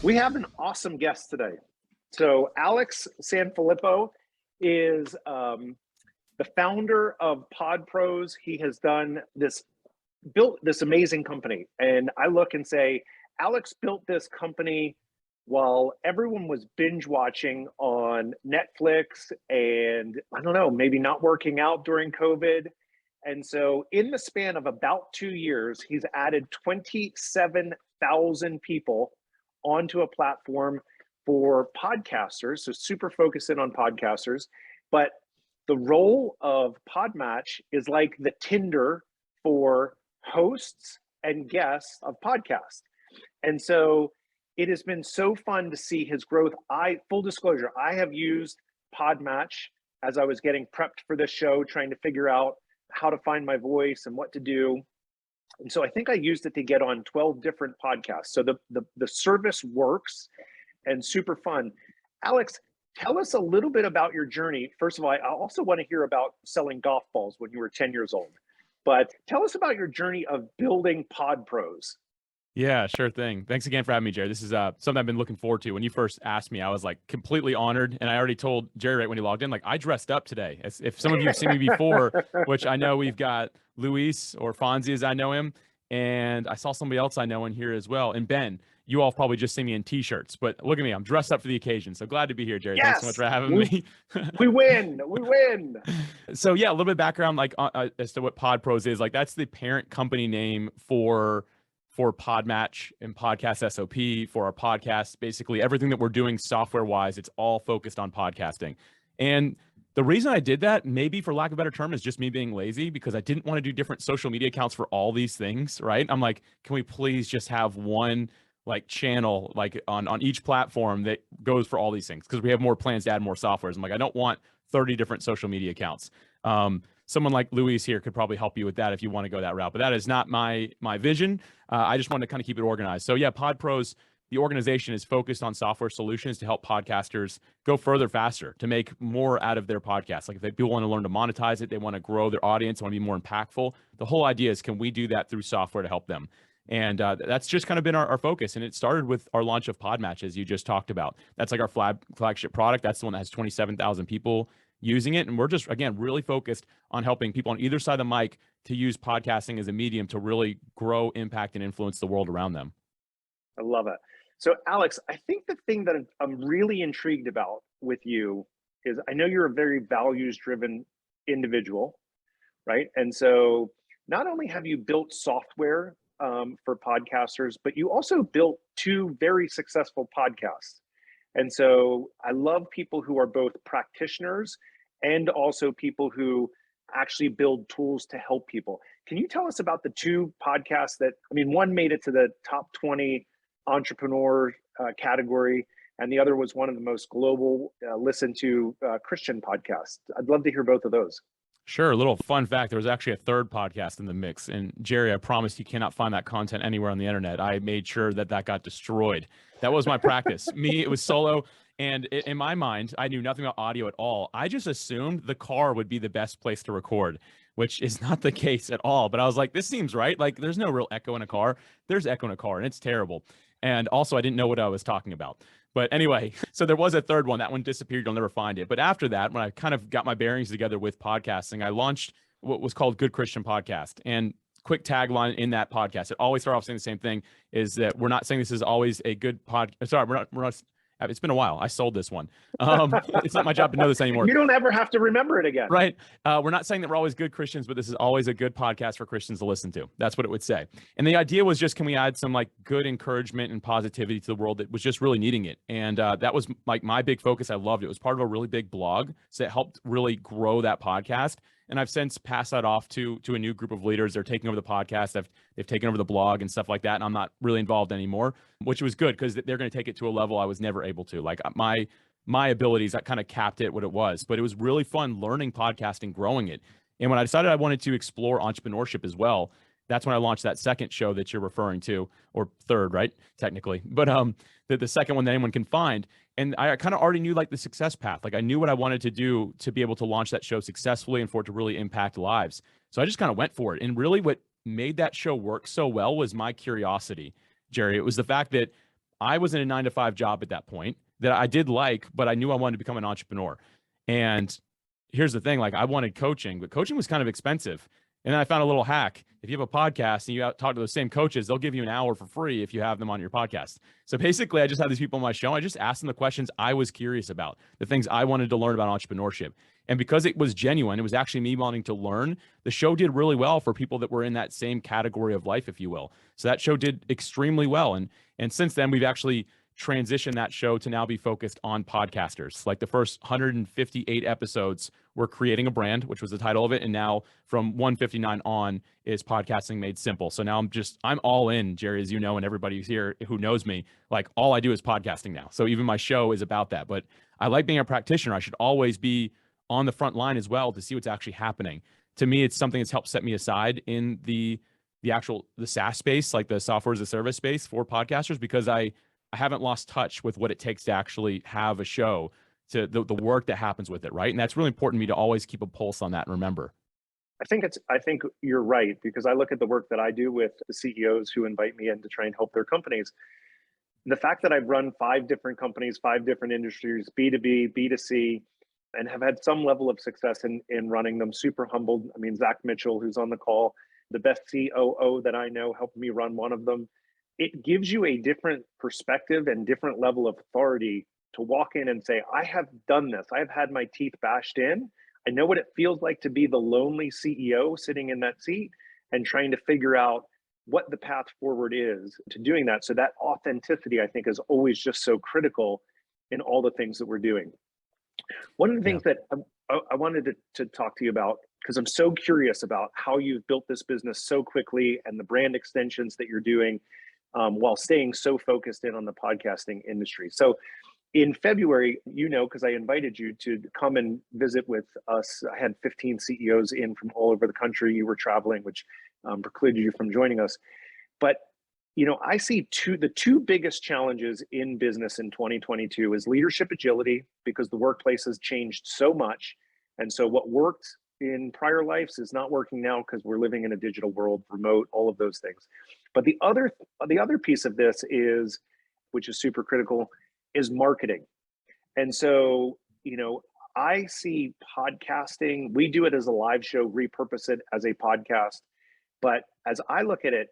We have an awesome guest today. So Alex Sanfilippo is the founder of PodPros. He has built this amazing company. And I look and say, Alex built this company while everyone was binge watching on Netflix and I don't know, maybe not working out during COVID. And so in the span of about 2 years, he's added 27,000 people onto a platform for podcasters. So super focused in on podcasters. But the role of Podmatch is like the Tinder for hosts and guests of podcasts. And so it has been so fun to see his growth. Full disclosure, I have used Podmatch as I was getting prepped for this show, trying to figure out how to find my voice and what to do. And so I think I used it to get on 12 different podcasts. So the service works and super fun. Alex, tell us a little bit about your journey. First of all, I also want to hear about selling golf balls when you were 10 years old. But tell us about your journey of building PodPros. Yeah, sure thing. Thanks again for having me, Jerry. This is something I've been looking forward to. When you first asked me, I was like completely honored. And I already told Jerry right when he logged in, like I dressed up today. If some of you have seen me before, which I know we've got Luis or Fonzie as I know him. And I saw somebody else I know in here as well. And Ben, you all probably just see me in t-shirts, but look at me. I'm dressed up for the occasion. So glad to be here, Jerry. Yes! Thanks so much for having me. We win. We win. So yeah, a little bit of background like as to what PodPros is. Like that's the parent company name for Podmatch and Podcast SOP for our podcast. Basically everything that we're doing software wise, it's all focused on podcasting. And the reason I did that, maybe for lack of a better term, is just me being lazy because I didn't want to do different social media accounts for all these things, right? I'm like, can we please just have one like channel like on each platform that goes for all these things? Because we have more plans to add more softwares. I'm like, I don't want 30 different social media accounts. Someone like Luis here could probably help you with that if you want to go that route, but that is not my vision. I just want to kind of keep it organized. So yeah, PodPros, the organization is focused on software solutions to help podcasters go further faster, to make more out of their podcast. Like if people want to learn to monetize it, they want to grow their audience, want to be more impactful. The whole idea is, can we do that through software to help them? And that's just kind of been our focus. And it started with our launch of Podmatch, as you just talked about. That's like our flagship product. That's the one that has 27,000 people using it. And we're just, again, really focused on helping people on either side of the mic to use podcasting as a medium to really grow, impact, and influence the world around them. I love it. So Alex, I think the thing that I'm really intrigued about with you is I know you're a very values-driven individual, right? And so not only have you built software for podcasters, but you also built 2 very successful podcasts. And so I love people who are both practitioners and also people who actually build tools to help people. Can you tell us about the 2 podcasts that, I mean, one made it to the top 20 entrepreneur category, and the other was one of the most global listened to Christian podcasts. I'd love to hear both of those. Sure. A little fun fact. There was actually a 3rd podcast in the mix. And Jerry, I promise you cannot find that content anywhere on the internet. I made sure that got destroyed. That was my practice. It was solo. And in my mind, I knew nothing about audio at all. I just assumed the car would be the best place to record, which is not the case at all. But I was like, this seems right. Like there's no real echo in a car. There's echo in a car and it's terrible. And also I didn't know what I was talking about. But anyway, so there was a 3rd one. That one disappeared. You'll never find it. But after that, when I kind of got my bearings together with podcasting, I launched what was called Good Christian Podcast. And quick tagline in that podcast, it always starts off saying the same thing, is that we're not saying this is always a good Sorry, we're not. It's been a while. I sold this one. It's not my job to know this anymore. You don't ever have to remember it again. Right. We're not saying that we're always good Christians, but this is always a good podcast for Christians to listen to. That's what it would say. And the idea was just, can we add some like good encouragement and positivity to the world that was just really needing it? And that was like my big focus. I loved it. It was part of a really big blog. So it helped really grow that podcast. And I've since passed that off to a new group of leaders. They're taking over the podcast. They've taken over the blog and stuff like that. And I'm not really involved anymore, which was good because they're going to take it to a level I was never able to. Like my abilities, that kind of capped it what it was. But it was really fun learning podcasting, growing it. And when I decided I wanted to explore entrepreneurship as well, that's when I launched that 2nd show that you're referring to, or 3rd, right? Technically. But the 2nd one that anyone can find. And I kind of already knew like the success path. Like I knew what I wanted to do to be able to launch that show successfully and for it to really impact lives. So I just kind of went for it. And really what made that show work so well was my curiosity, Jerry. It was the fact that I was in a 9 to 5 job at that point that I did like, but I knew I wanted to become an entrepreneur. And here's the thing, like I wanted coaching, but coaching was kind of expensive. And then I found a little hack. If you have a podcast and you talk to those same coaches, they'll give you an hour for free if you have them on your podcast. So basically, I just had these people on my show. I just asked them the questions I was curious about, the things I wanted to learn about entrepreneurship. And because it was genuine, it was actually me wanting to learn. The show did really well for people that were in that same category of life, if you will. So that show did extremely well. And since then, we've actually transitioned that show to now be focused on podcasters. Like the first 158 episodes were Creating a Brand, which was the title of it. And now from 159 on is Podcasting Made Simple. So now I'm all in, Jerry, as you know, and everybody here who knows me, like all I do is podcasting now. So even my show is about that. But I like being a practitioner. I should always be on the front line as well to see what's actually happening. To me, it's something that's helped set me aside in the SaaS space, like the software as a service space for podcasters, because I haven't lost touch with what it takes to actually have a show, to the work that happens with it, right? And that's really important to me to always keep a pulse on that and remember. I think you're right, because I look at the work that I do with the CEOs who invite me in to try and help their companies. The fact that I've run 5 different companies, 5 different industries, B2B, B2C, and have had some level of success in running them, super humbled. I mean, Zach Mitchell, who's on the call, the best COO that I know, helped me run one of them. It gives you a different perspective and different level of authority to walk in and say, I have done this. I've had my teeth bashed in. I know what it feels like to be the lonely CEO sitting in that seat and trying to figure out what the path forward is to doing that. So that authenticity, I think, is always just so critical in all the things that we're doing. One of the things that I wanted to talk to you about, because I'm so curious about how you've built this business so quickly and the brand extensions that you're doing, while staying so focused in on the podcasting industry. So in February, because I invited you to come and visit with us, I had 15 CEOs in from all over the country. You were traveling, which precluded you from joining us. But I see the two biggest challenges in business in 2022 is leadership agility, because the workplace has changed so much. And so what worked in prior lives is not working now because we're living in a digital world, remote, all of those things. But the other piece of this is, which is super critical, is marketing. And so, I see podcasting, we do it as a live show, repurpose it as a podcast. But as I look at it,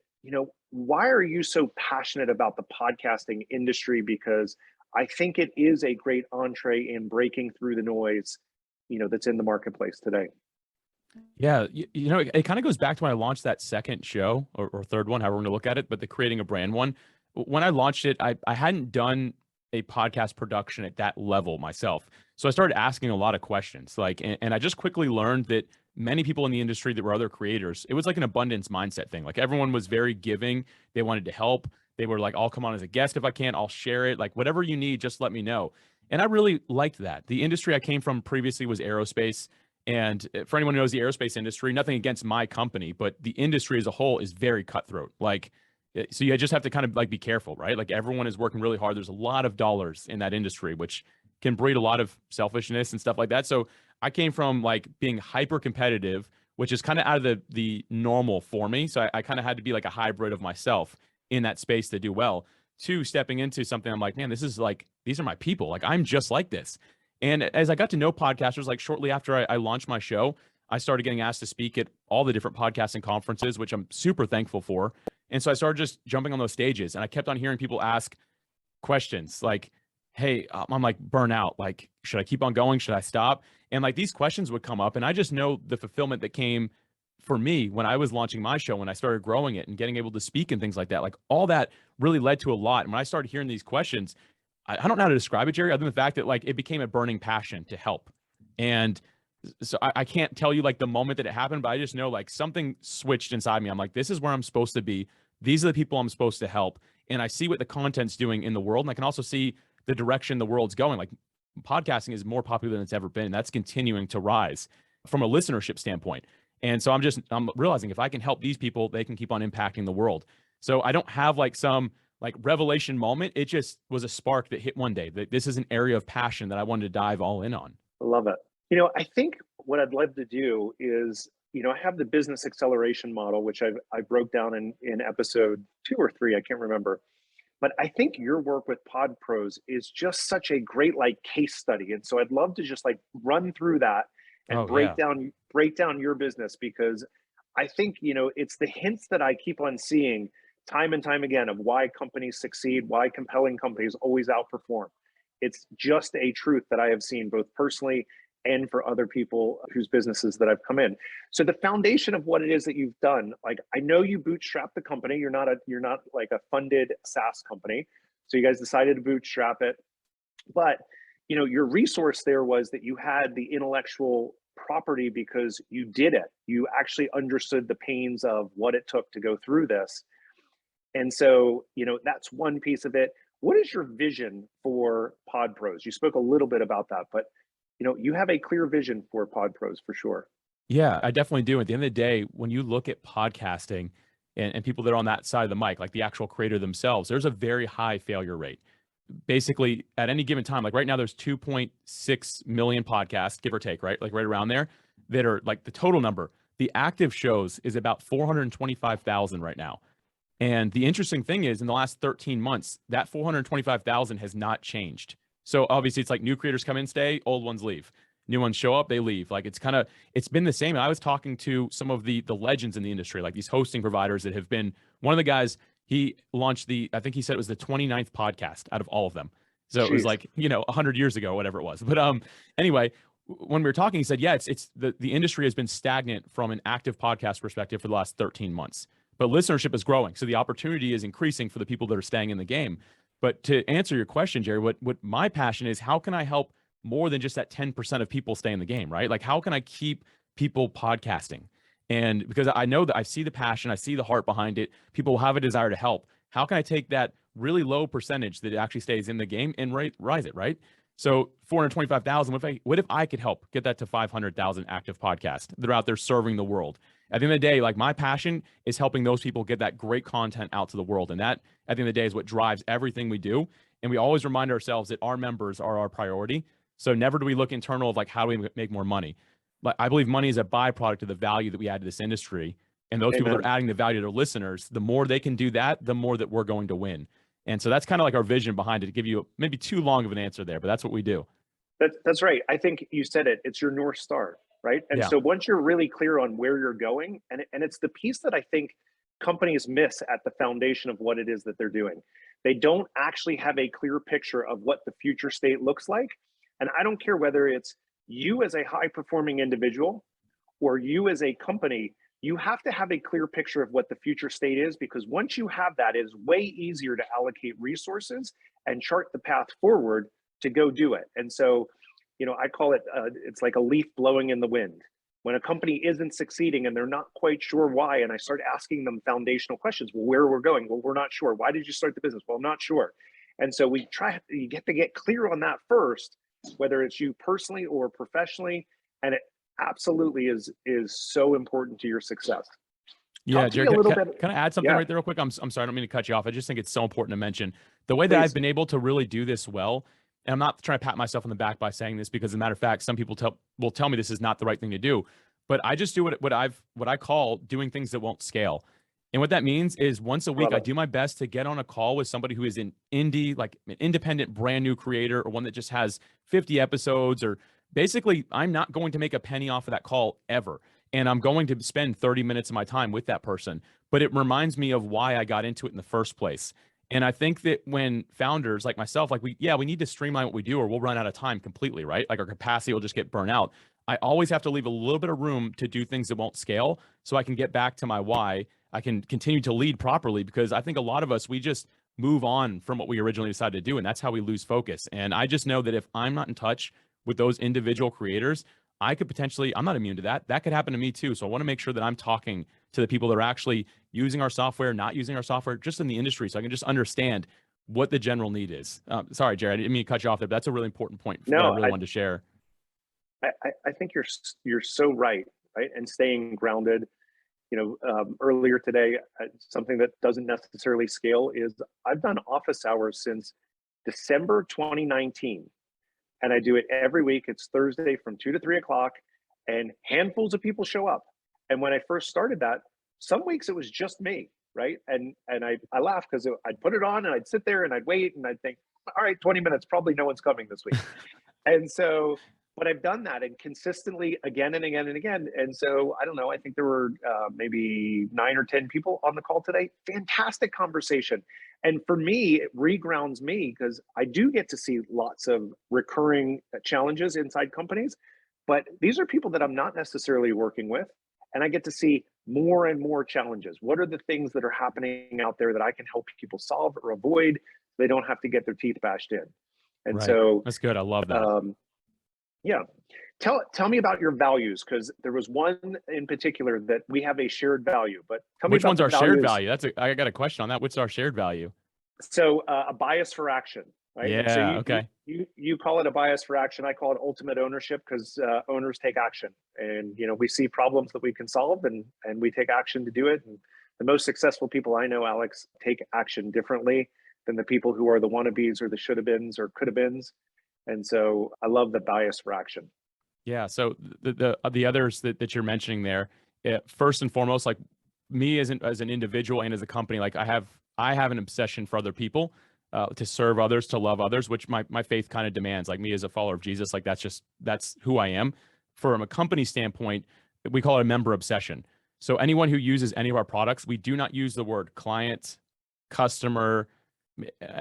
why are you so passionate about the podcasting industry? Because I think it is a great entree in breaking through the noise, that's in the marketplace today. Yeah, it kind of goes back to when I launched that second show or third one, however we're going to look at it, but the Creating a Brand one. When I launched it, I hadn't done a podcast production at that level myself. So I started asking a lot of questions, and I just quickly learned that many people in the industry that were other creators, it was like an abundance mindset thing. Like everyone was very giving. They wanted to help. They were like, I'll come on as a guest if I can. I'll share it. Like whatever you need, just let me know. And I really liked that. The industry I came from previously was aerospace. And for anyone who knows the aerospace industry, nothing against my company, but the industry as a whole is very cutthroat. So you just have to kind of be careful, right? Like everyone is working really hard. There's a lot of dollars in that industry, which can breed a lot of selfishness and stuff like that. So I came from being hyper competitive, which is kind of out of the normal for me. So I kind of had to be like a hybrid of myself in that space to do well, to stepping into something. I'm like, man, these are my people. Like I'm just like this. And as I got to know podcasters, shortly after I launched my show, I started getting asked to speak at all the different podcasting conferences, which I'm super thankful for. And so I started just jumping on those stages, and I kept on hearing people ask questions like, hey, I'm burnout. Should I keep on going? Should I stop? And these questions would come up, and I just know the fulfillment that came for me when I was launching my show, when I started growing it and getting able to speak and things like that. All that really led to a lot. And when I started hearing these questions, I don't know how to describe it, Jerry, other than the fact that it became a burning passion to help. And so I can't tell you the moment that it happened, but I just know something switched inside me. I'm like, this is where I'm supposed to be. These are the people I'm supposed to help. And I see what the content's doing in the world. And I can also see the direction the world's going. Podcasting is more popular than it's ever been. And that's continuing to rise from a listenership standpoint. And so I'm realizing if I can help these people, they can keep on impacting the world. So I don't have some revelation moment. It just was a spark that hit one day that this is an area of passion that I wanted to dive all in on. I love it. I think what I'd love to do is, I have the business acceleration model, which I broke down in episode 2 or 3, I can't remember. But I think your work with Pod Pros is just such a great like case study. And so I'd love to just like run through that and Oh yeah. break down your business, because I think, you know, it's the hints that I keep on seeing time and time again of why companies succeed, why compelling companies always outperform. It's just a truth that I have seen both personally and for other people whose businesses that I've come in. So the foundation of what it is that you've done, like I know you bootstrap the company. You're not like a funded SaaS company. So you guys decided to bootstrap it. But you know, your resource there was that you had the intellectual property because you did it. You actually understood the pains of what it took to go through this. And so, you know, that's one piece of it. What is your vision for Pod Pros? You spoke a little bit about that, but you know, you have a clear vision for Pod Pros for sure. Yeah, I definitely do. At the end of the day, when you look at podcasting and people that are on that side of the mic, like the actual creator themselves, there's a very high failure rate. Basically, at any given time, like right now, there's 2.6 million podcasts, give or take, right? Like right around there, that are like the total number. The active shows is about 425,000 right now. And the interesting thing is, in the last 13 months, that 425,000 has not changed. So obviously, it's like new creators come in, stay, old ones leave. New ones show up, they leave. Like it's been the same. And I was talking to some of the legends in the industry, like these hosting providers that have been. One of the guys, he launched I think he said it was the 29th podcast out of all of them. So it was Jeez. like 100 years ago, whatever it was. But anyway, when we were talking, he said, yeah, it's the industry has been stagnant from an active podcast perspective for the last 13 months. But listenership is growing. So the opportunity is increasing for the people that are staying in the game. But to answer your question, Jerry, what my passion is, how can I help more than just that 10% of people stay in the game, right? Like, how can I keep people podcasting? And because I know that I see the passion, I see the heart behind it, people have a desire to help. How can I take that really low percentage that actually stays in the game and rise it, right? So 425,000, what if I could help get that to 500,000 active podcasts that are out there serving the world? At the end of the day, like my passion is helping those people get that great content out to the world. And that at the end of the day is what drives everything we do. And we always remind ourselves that our members are our priority. So never do we look internal of like, how do we make more money? But I believe money is a byproduct of the value that we add to this industry. And those people that Amen. are adding the value to their listeners, the more they can do that, the more that we're going to win. And so that's kind of like our vision behind it, to give you maybe too long of an answer there, but that's what we do. That's right. I think you said it. It's your North Star, right? And Yeah. so once you're really clear on where you're going, and it's the piece that I think companies miss at the foundation of what it is that they're doing. They don't actually have a clear picture of what the future state looks like. And I don't care whether it's you as a high performing individual or you as a company, you have to have a clear picture of what the future state is, because once you have that, it is way easier to allocate resources and chart the path forward to go do it. And so, you know, I call it, it's like a leaf blowing in the wind. When a company isn't succeeding and they're not quite sure why, and I start asking them foundational questions, well, where we're going? Well, we're not sure. Why did you start the business? Well, I'm not sure. And so you get to get clear on that first, whether it's you personally or professionally. And it absolutely is so important to your success. Yeah, Talk to me Jerry, a little can, bit. can I add something Yeah, right there real quick? I'm sorry, I don't mean to cut you off. I just think it's so important to mention the way that I've please. been able to really do this well. And I'm not trying to pat myself on the back by saying this, because as a matter of fact, some people will tell me this is not the right thing to do. But I just do what I call doing things that won't scale. And what that means is once a week, Love I it. do my best to get on a call with somebody who is an indie, like an independent, brand new creator, or one that just has 50 episodes, or basically, I'm not going to make a penny off of that call ever. And I'm going to spend 30 minutes of my time with that person. But it reminds me of why I got into it in the first place. And I think that when founders like myself, like we need to streamline what we do, or we'll run out of time completely, right? Like our capacity will just get burnt out. I always have to leave a little bit of room to do things that won't scale so I can get back to my why. I can continue to lead properly, because I think a lot of us, we just move on from what we originally decided to do. And that's how we lose focus. And I just know that if I'm not in touch with those individual creators, I could potentially, I'm not immune to that. That could happen to me too. So I want to make sure that I'm talking to the people that are actually using our software, not using our software, just in the industry, so I can just understand what the general need is. Sorry, Jared, I didn't mean to cut you off there, but that's a really important point that I No, really wanted to share. I think you're so right, right? And staying grounded. You know, earlier today, something that doesn't necessarily scale is I've done office hours since December 2019, and I do it every week. It's Thursday from 2 to 3 o'clock, and handfuls of people show up. And when I first started that, some weeks it was just me. right? And I laugh because I'd put it on and I'd sit there and I'd wait and I'd think, all right, 20 minutes, probably no one's coming this week. And so, but I've done that and consistently again and again and again. And so I don't know, I think there were maybe 9 or 10 people on the call today. Fantastic conversation. And for me, it regrounds me because I do get to see lots of recurring challenges inside companies, but these are people that I'm not necessarily working with. And I get to see more and more challenges. What are the things that are happening out there that I can help people solve or avoid so they don't have to get their teeth bashed in? And Right. so That's good. I love that. yeah. Tell me about your values, because there was one in particular that we have a shared value, but tell me Which about one's the our shared values. value? I got a question on that. What's our shared value? So a bias for action, right? And so Yeah. Okay. you call it a bias for action. I call it ultimate ownership, because owners take action, and we see problems that we can solve, and we take action to do it. And the most successful people I know, Alex, take action differently than the people who are the wannabes or the should have beens or could have beens. And so I love the bias for action. Yeah. So the others that you're mentioning there, first and foremost, like me as an individual and as a company, like I have an obsession for other people, to serve others, to love others, which my faith kind of demands. Like me as a follower of Jesus, like that's who I am. From a company standpoint, we call it a member obsession. So anyone who uses any of our products, we do not use the word client, customer,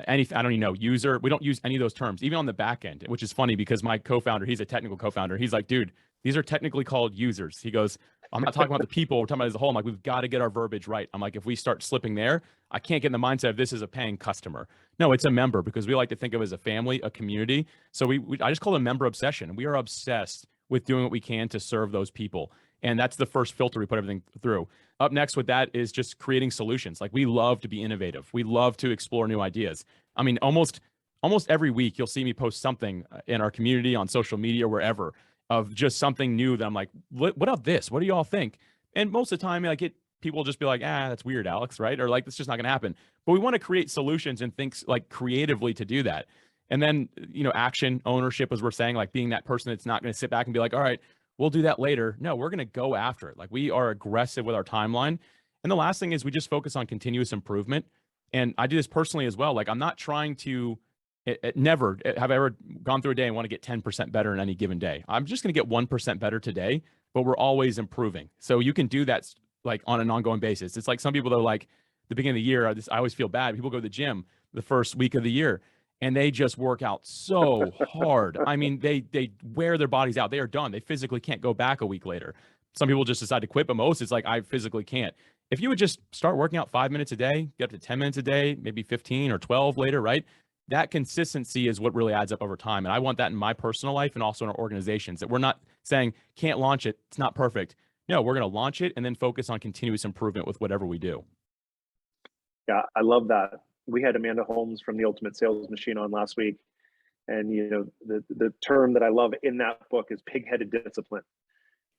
anything, I don't even know, user. We don't use any of those terms, even on the back end, which is funny because my co-founder, he's a technical co-founder. He's like, dude, these are technically called users. He goes, I'm not talking about the people, we're talking about as a whole. I'm like, we've got to get our verbiage right. I'm like, if we start slipping there, I can't get in the mindset of this is a paying customer. No, it's a member, because we like to think of it as a family, a community. So I just call it a member obsession. We are obsessed with doing what we can to serve those people. And that's the first filter we put everything through. Up next with that is just creating solutions. Like we love to be innovative. We love to explore new ideas. I mean, almost every week you'll see me post something in our community on social media or wherever of just something new that I'm like, what about this? What do y'all think? And most of the time, like people will just be like, that's weird, Alex, right? Or like, it's just not going to happen. But we want to create solutions and think like creatively to do that. And then, action, ownership, as we're saying, like being that person that's not going to sit back and be like, all right, we'll do that later. No, we're going to go after it. Like we are aggressive with our timeline. And the last thing is we just focus on continuous improvement. And I do this personally as well. Like I'm not trying to never have I ever gone through a day and want to get 10% better in any given day. I'm just going to get 1% better today, but we're always improving. So you can do that like on an ongoing basis. It's like some people, though, like the beginning of the year, I always feel bad. People go to the gym the first week of the year and they just work out so hard. I mean, they wear their bodies out. They are done. They physically can't go back a week later. Some people just decide to quit, but most it's like, I physically can't. If you would just start working out 5 minutes a day, get up to 10 minutes a day, maybe 15 or 12 later, right? That consistency is what really adds up over time. And I want that in my personal life and also in our organizations, that we're not saying can't launch it, it's not perfect. No, we're going to launch it and then focus on continuous improvement with whatever we do. Yeah, I love that. We had Amanda Holmes from the Ultimate Sales Machine on last week. And the term that I love in that book is pig-headed discipline.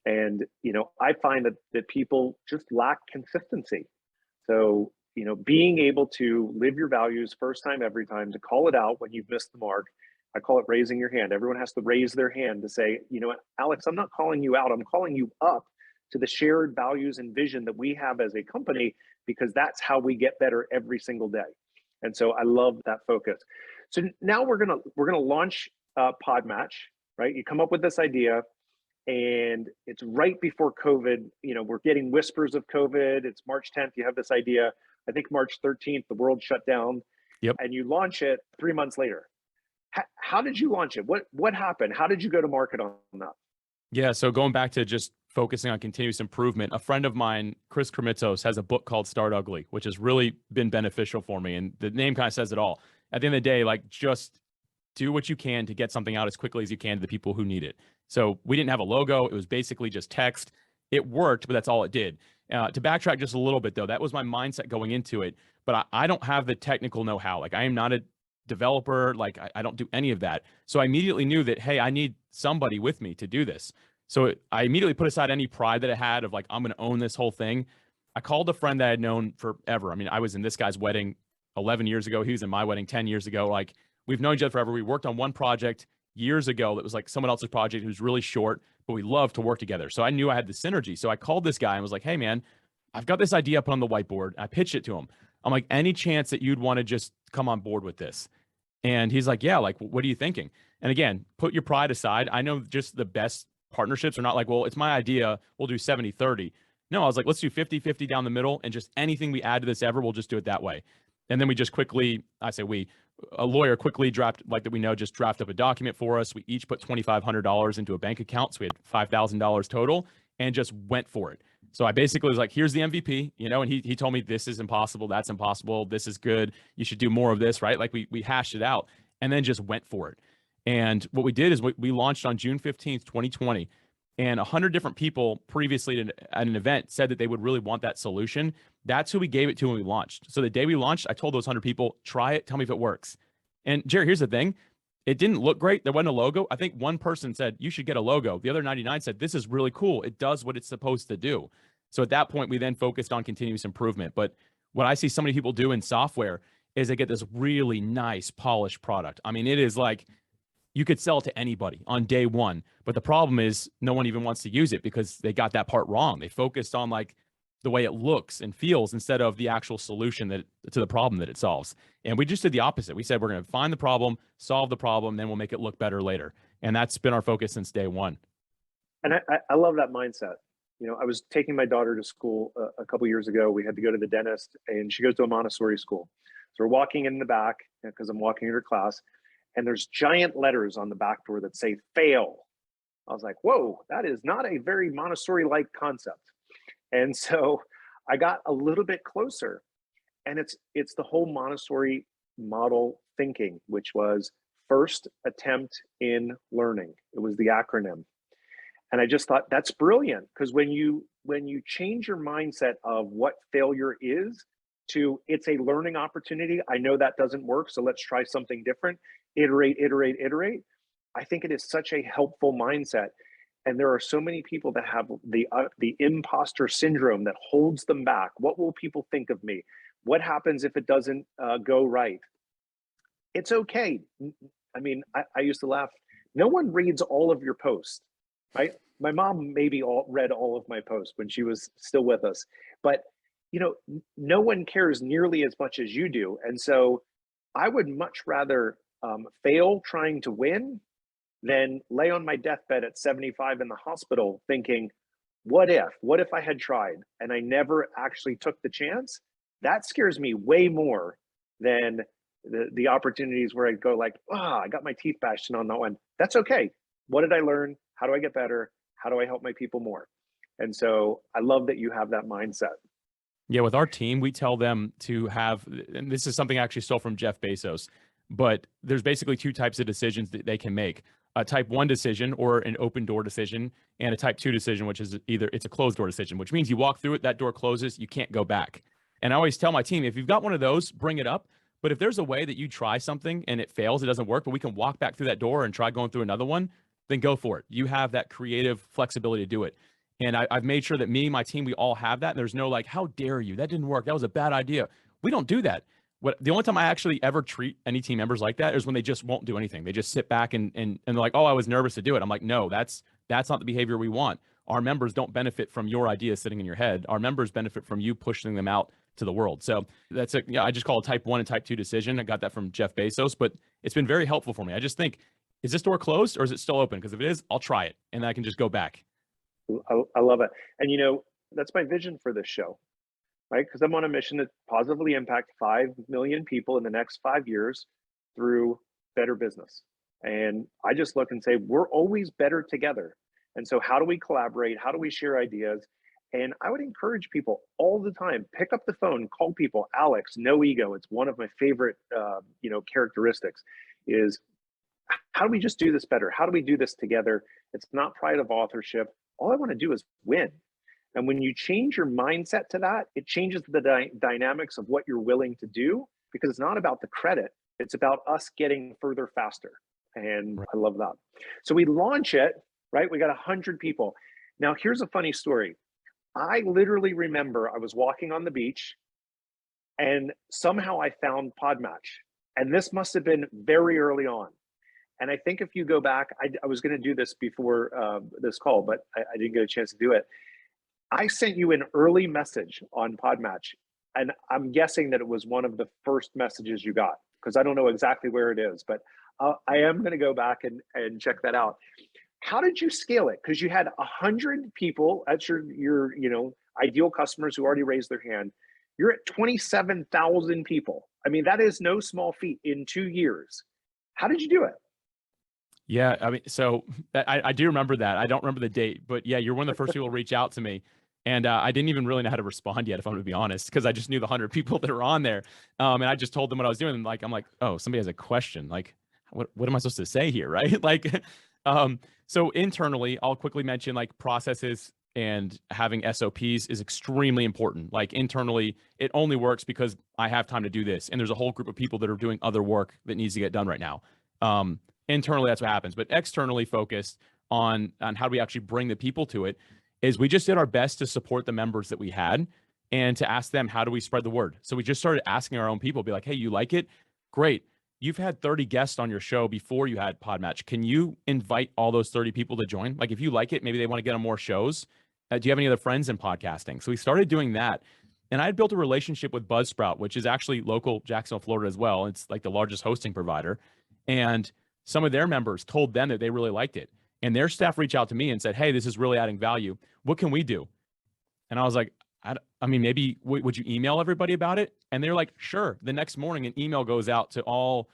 And I find that people just lack consistency. So being able to live your values first time, every time, to call it out when you've missed the mark. I call it raising your hand. Everyone has to raise their hand to say, what, Alex, I'm not calling you out. I'm calling you up to the shared values and vision that we have as a company, because that's how we get better every single day. And so I love that focus. So now we're gonna launch Podmatch, right? You come up with this idea, and it's right before COVID. We're getting whispers of COVID. It's March 10th. You have this idea. I think March 13th, the world shut down. Yep. And you launch it 3 months later. How did you launch it? What happened? How did you go to market on that? Yeah. So going back to just focusing on continuous improvement, a friend of mine, Chris Kremitzos, has a book called Start Ugly, which has really been beneficial for me. And the name kind of says it all. At the end of the day, like just do what you can to get something out as quickly as you can to the people who need it. So we didn't have a logo. It was basically just text. It worked, but that's all it did. To backtrack just a little bit, though, that was my mindset going into it. But I don't have the technical know-how. Like I am not a developer. Like I don't do any of that. So I immediately knew that, hey, I need somebody with me to do this. So I immediately put aside any pride that I had of like, I'm going to own this whole thing. I called a friend that I had known forever. I mean, I was in this guy's wedding 11 years ago. He was in my wedding 10 years ago. Like we've known each other forever. We worked on one project years ago that was like someone else's project. It was really short, but we loved to work together. So I knew I had the synergy. So I called this guy and was like, hey, man, I've got this idea up on the whiteboard. I pitched it to him. I'm like, any chance that you'd want to just come on board with this? And he's like, yeah, like, what are you thinking? And again, put your pride aside. I know just the best partnerships are not like, well, it's my idea. We'll do 70-30. No, I was like, let's do 50-50 down the middle. And just anything we add to this ever, we'll just do it that way. And then we just quickly, a lawyer quickly like that we know, just draft up a document for us. We each put $2,500 into a bank account. So we had $5,000 total and just went for it. So I basically was like, here's the MVP, and he told me this is impossible, that's impossible, this is good, you should do more of this, right? Like we hashed it out and then just went for it. And what we did is we launched on June 15th, 2020, and 100 different people previously at an event said that they would really want that solution. That's who we gave it to when we launched. So the day we launched, I told those 100 people, try it, tell me if it works. And Jerry, here's the thing. It didn't look great. There wasn't a logo. I think one person said, you should get a logo. The other 99 said, this is really cool. It does what it's supposed to do. So at that point, we then focused on continuous improvement. But what I see so many people do in software is they get this really nice, polished product. I mean, it is like you could sell it to anybody on day one. But the problem is no one even wants to use it because they got that part wrong. They focused on like the way it looks and feels instead of the actual solution to the problem that it solves. And we just did the opposite. We said, we're going to find the problem, solve the problem, then we'll make it look better later. And that's been our focus since day one. And I love that mindset. I was taking my daughter to school a couple years ago. We had to go to the dentist, and she goes to a Montessori school. So we're walking in the back because I'm walking in her class, and there's giant letters on the back door that say fail. I was like, whoa, that is not a very Montessori-like concept. And so I got a little bit closer, and it's the whole Montessori model thinking, which was first attempt in learning. It was the acronym. And I just thought that's brilliant, because when you change your mindset of what failure is to it's a learning opportunity, I know that doesn't work, so let's try something different, iterate, iterate, iterate. I think it is such a helpful mindset. And there are so many people that have the imposter syndrome that holds them back. What will people think of me? What happens if it doesn't go right? It's okay. I mean, I used to laugh. No one reads all of your posts, right? My mom maybe read all of my posts when she was still with us, but no one cares nearly as much as you do. And so I would much rather fail trying to win than lay on my deathbed at 75 in the hospital thinking, what if I had tried and I never actually took the chance? That scares me way more than the opportunities where I go like, I got my teeth bashed in on that one. That's okay. What did I learn? How do I get better? How do I help my people more? And so I love that you have that mindset. Yeah, with our team, we tell them to have, and this is something I actually stole from Jeff Bezos, but there's basically two types of decisions that they can make. A type 1 decision or an open door decision, and a type 2 decision, which is either it's a closed door decision, which means you walk through it, that door closes, you can't go back. And I always tell my team, if you've got one of those, bring it up. But if there's a way that you try something and it fails, it doesn't work, but we can walk back through that door and try going through another one, then go for it. You have that creative flexibility to do it. And I've made sure that me, my team, we all have that. And there's no like, how dare you? That didn't work. That was a bad idea. We don't do that. The only time I actually ever treat any team members like that is when they just won't do anything. They just sit back and they're like, oh, I was nervous to do it. I'm like, no, that's not the behavior we want. Our members don't benefit from your ideas sitting in your head. Our members benefit from you pushing them out to the world. So that's I just call it type 1 and type 2 decision. I got that from Jeff Bezos, but it's been very helpful for me. I just think, is this door closed or is it still open? Because if it is, I'll try it and then I can just go back. I love it. And that's my vision for this show, right? Because I'm on a mission to positively impact 5 million people in the next 5 years through better business. And I just look and say, we're always better together. And so how do we collaborate? How do we share ideas? And I would encourage people all the time, pick up the phone, call people. Alex, no ego. It's one of my favorite, characteristics is how do we just do this better? How do we do this together? It's not pride of authorship. All I want to do is win. And when you change your mindset to that, it changes the dynamics of what you're willing to do, because it's not about the credit. It's about us getting further faster. And I love that. So we launch it, right? We got 100 people. Now, here's a funny story. I literally remember I was walking on the beach and somehow I found Podmatch. And this must have been very early on. And I think if you go back, I was going to do this before this call, but I didn't get a chance to do it. I sent you an early message on Podmatch, and I'm guessing that it was one of the first messages you got, because I don't know exactly where it is, but I am going to go back and check that out. How did you scale it? Because you had 100 people at your ideal customers who already raised their hand. You're at 27,000 people. I mean, that is no small feat in 2 years. How did you do it? Yeah, I mean, so I do remember that. I don't remember the date, but yeah, you're one of the first people to reach out to me. And I didn't even really know how to respond yet, if I'm going to be honest, because I just knew the 100 people that were on there. And I just told them what I was doing. And I'm like, oh, somebody has a question. Like, what am I supposed to say here? Right. Like, so internally, I'll quickly mention like processes and having SOPs is extremely important. Like internally, it only works because I have time to do this. And there's a whole group of people that are doing other work that needs to get done right now. Internally, that's what happens. But externally focused on how do we actually bring the people to it is we just did our best to support the members that we had and to ask them, how do we spread the word? So we just started asking our own people, be like, hey, you like it? Great. You've had 30 guests on your show before you had Podmatch. Can you invite all those 30 people to join? Like if you like it, maybe they want to get on more shows. Do you have any other friends in podcasting? So we started doing that. And I had built a relationship with Buzzsprout, which is actually local Jacksonville, Florida as well. It's like the largest hosting provider. And some of their members told them that they really liked it. And their staff reached out to me and said, hey, this is really adding value. What can we do? And I was like, I mean, maybe would you email everybody about it? And they're like, sure. The next morning, an email goes out to all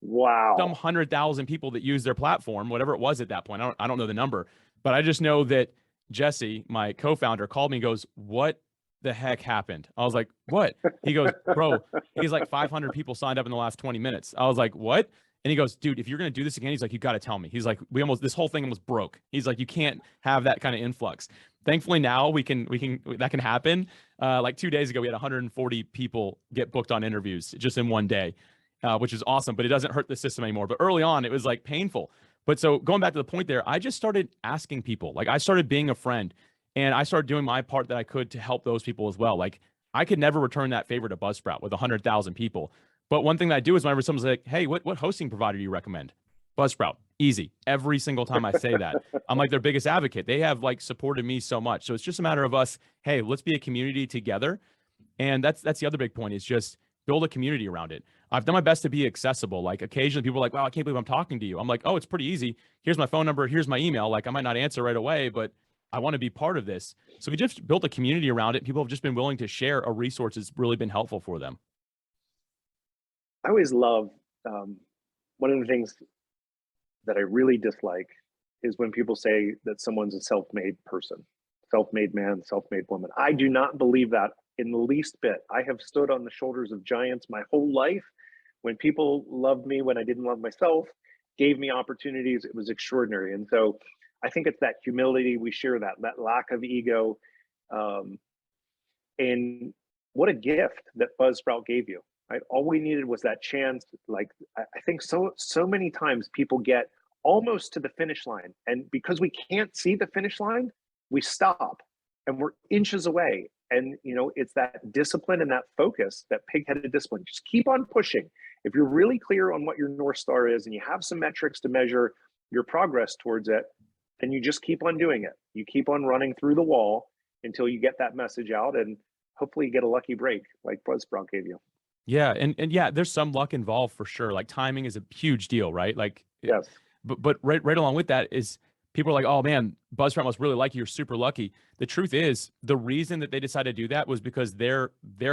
some 100,000 people that use their platform, whatever it was at that point. I don't know the number, but I just know that Jesse, my co-founder, called me and goes, what the heck happened? I was like, what? He goes, bro, he's like 500 people signed up in the last 20 minutes. I was like, what? And he goes, dude, if you're going to do this again, he's like, you got to tell me. He's like, this whole thing almost broke. He's like, you can't have that kind of influx. Thankfully now that can happen. Like 2 days ago, we had 140 people get booked on interviews just in one day, which is awesome, but it doesn't hurt the system anymore. But early on, it was like painful. But so going back to the point there, I just started asking people, like I started being a friend and I started doing my part that I could to help those people as well. Like I could never return that favor to Buzzsprout with 100,000 people. But one thing that I do is whenever someone's like, hey, what hosting provider do you recommend? Buzzsprout. Easy. Every single time I say that, I'm like their biggest advocate. They have like supported me so much. So it's just a matter of us, hey, let's be a community together. And that's the other big point is just build a community around it. I've done my best to be accessible. Like occasionally people are like, wow, I can't believe I'm talking to you. I'm like, oh, it's pretty easy. Here's my phone number. Here's my email. Like I might not answer right away, but I want to be part of this. So we just built a community around it. People have just been willing to share a resource that's really been helpful for them. I always love, one of the things that I really dislike is when people say that someone's a self-made person, self-made man, self-made woman. I do not believe that in the least bit. I have stood on the shoulders of giants my whole life. When people loved me, when I didn't love myself, gave me opportunities, it was extraordinary. And so I think it's that humility, we share that lack of ego. And what a gift that Buzzsprout gave you. Right? All we needed was that chance. Like I think so many times people get almost to the finish line, and because we can't see the finish line, we stop, and we're inches away. And it's that discipline and that focus, that pig-headed discipline. Just keep on pushing. If you're really clear on what your North Star is, and you have some metrics to measure your progress towards it, then you just keep on doing it. You keep on running through the wall until you get that message out, and hopefully you get a lucky break like Buzzsprout gave you. Yeah. And yeah, there's some luck involved for sure. Like timing is a huge deal, right? Like, yes. But right along with that is people are like, oh man, Buzzsprout must really like you. You're super lucky. The truth is the reason that they decided to do that was because their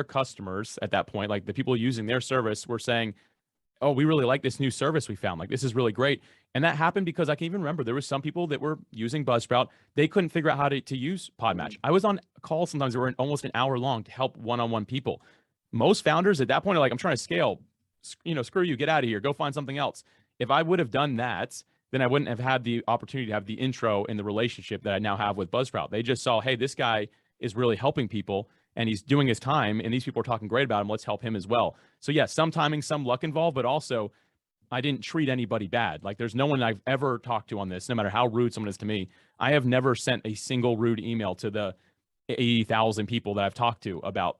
customers at that point, like the people using their service were saying, oh, we really like this new service we found. Like, this is really great. And that happened because I can even remember there was some people that were using Buzzsprout. They couldn't figure out how to use Podmatch. I was on calls sometimes that were almost an hour long to help one-on-one people. Most founders at that point are like, I'm trying to scale, screw you, get out of here, go find something else. If I would have done that, then I wouldn't have had the opportunity to have the intro and the relationship that I now have with Buzzsprout. They just saw, hey, this guy is really helping people and he's doing his time and these people are talking great about him. Let's help him as well. So yeah, some timing, some luck involved, but also I didn't treat anybody bad. Like there's no one I've ever talked to on this, no matter how rude someone is to me. I have never sent a single rude email to the 80,000 people that I've talked to about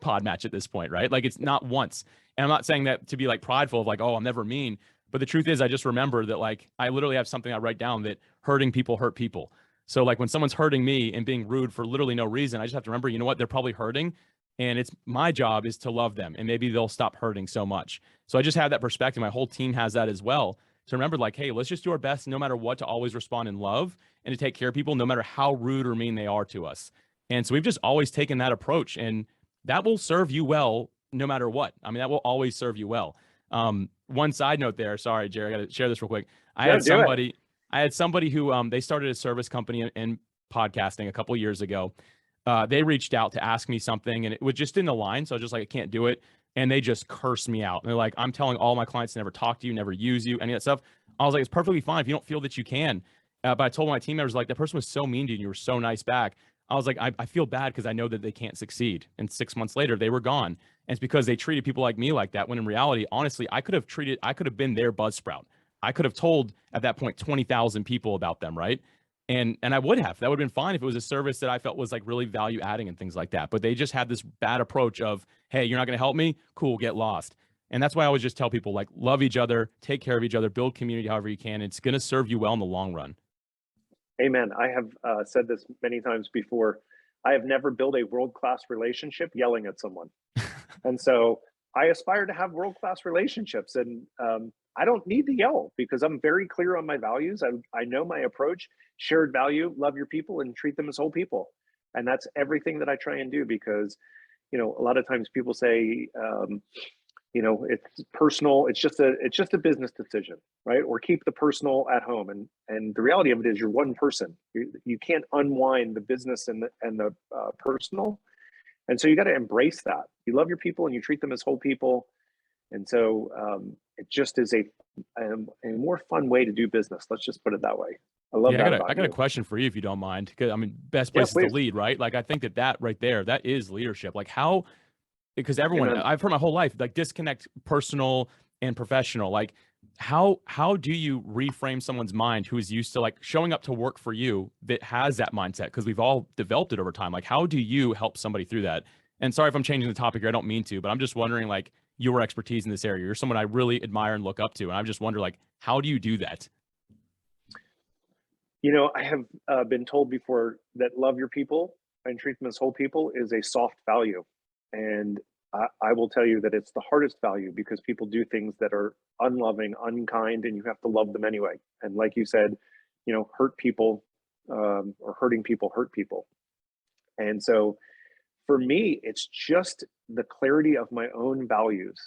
Podmatch at this point, right? Like it's not once. And I'm not saying that to be like prideful of like, oh, I'm never mean. But the truth is I just remember that like I literally have something I write down that hurting people hurt people. So like when someone's hurting me and being rude for literally no reason, I just have to remember, you know what, they're probably hurting, and it's my job is to love them, and maybe they'll stop hurting so much. So I just have that perspective. My whole team has that as well. To remember, like, hey, let's just do our best no matter what to always respond in love and to take care of people no matter how rude or mean they are to us. And so we've just always taken that approach, and that will serve you well no matter what. I mean, that will always serve you well. One side note there, sorry, Jerry, I got to share this real quick. No, do it. I had somebody who they started a service company in podcasting a couple years ago. They reached out to ask me something, and it was just in the line. So I was just like, I can't do it. And they just cursed me out. And they're like, I'm telling all my clients to never talk to you, never use you, any of that stuff. I was like, it's perfectly fine if you don't feel that you can. But I told my team members, like, that person was so mean to you, and you were so nice back. I was like, I feel bad because I know that they can't succeed. And 6 months later, they were gone. And it's because they treated people like me like that. When in reality, honestly, I could have been their buzzsprout. I could have told at that point 20,000 people about them, right? And I would have. That would have been fine if it was a service that I felt was like really value adding and things like that. But they just had this bad approach of, hey, you're not going to help me? Cool, get lost. And that's why I always just tell people, like, love each other, take care of each other, build community however you can. It's going to serve you well in the long run. Amen. I have said this many times before. I have never built a world-class relationship yelling at someone. And so I aspire to have world-class relationships. And I don't need to yell because I'm very clear on my values. I know my approach, shared value, love your people and treat them as whole people. And that's everything that I try and do because, a lot of times people say, it's personal. It's just a business decision, right? Or keep the personal at home. And the reality of it is, you're one person. You can't unwind the business and the personal. And so you got to embrace that. You love your people and you treat them as whole people. And so it just is a more fun way to do business. Let's just put it that way. I love that about I got a you. question for you if you don't mind. Because I mean, best Yeah, places to please. lead, right? Like, I think that right there, that is leadership. Like, how, because everyone, Amen. I've heard my whole life, like, disconnect personal and professional. Like, how do you reframe someone's mind who is used to like showing up to work for you, that has that mindset? Because we've all developed it over time. Like, how do you help somebody through that? And sorry if I'm changing the topic here, I don't mean to, but I'm just wondering, like, your expertise in this area. You're someone I really admire and look up to, and I just wonder, like, how do you do that? I have been told before that love your people and treat them as whole people is a soft value. And I will tell you that it's the hardest value because people do things that are unloving, unkind, and you have to love them anyway. And like you said, hurt people or hurting people hurt people. And so for me, it's just the clarity of my own values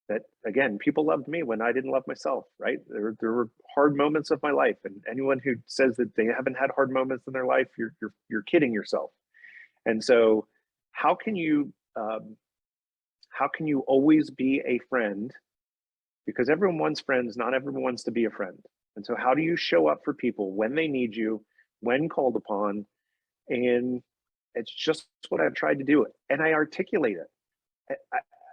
that, again, people loved me when I didn't love myself, right? There were hard moments of my life, and anyone who says that they haven't had hard moments in their life, you're kidding yourself. And so how can you always be a friend? Because everyone wants friends, not everyone wants to be a friend. And so how do you show up for people when they need you, when called upon? And it's just what I've tried to do, and I articulate it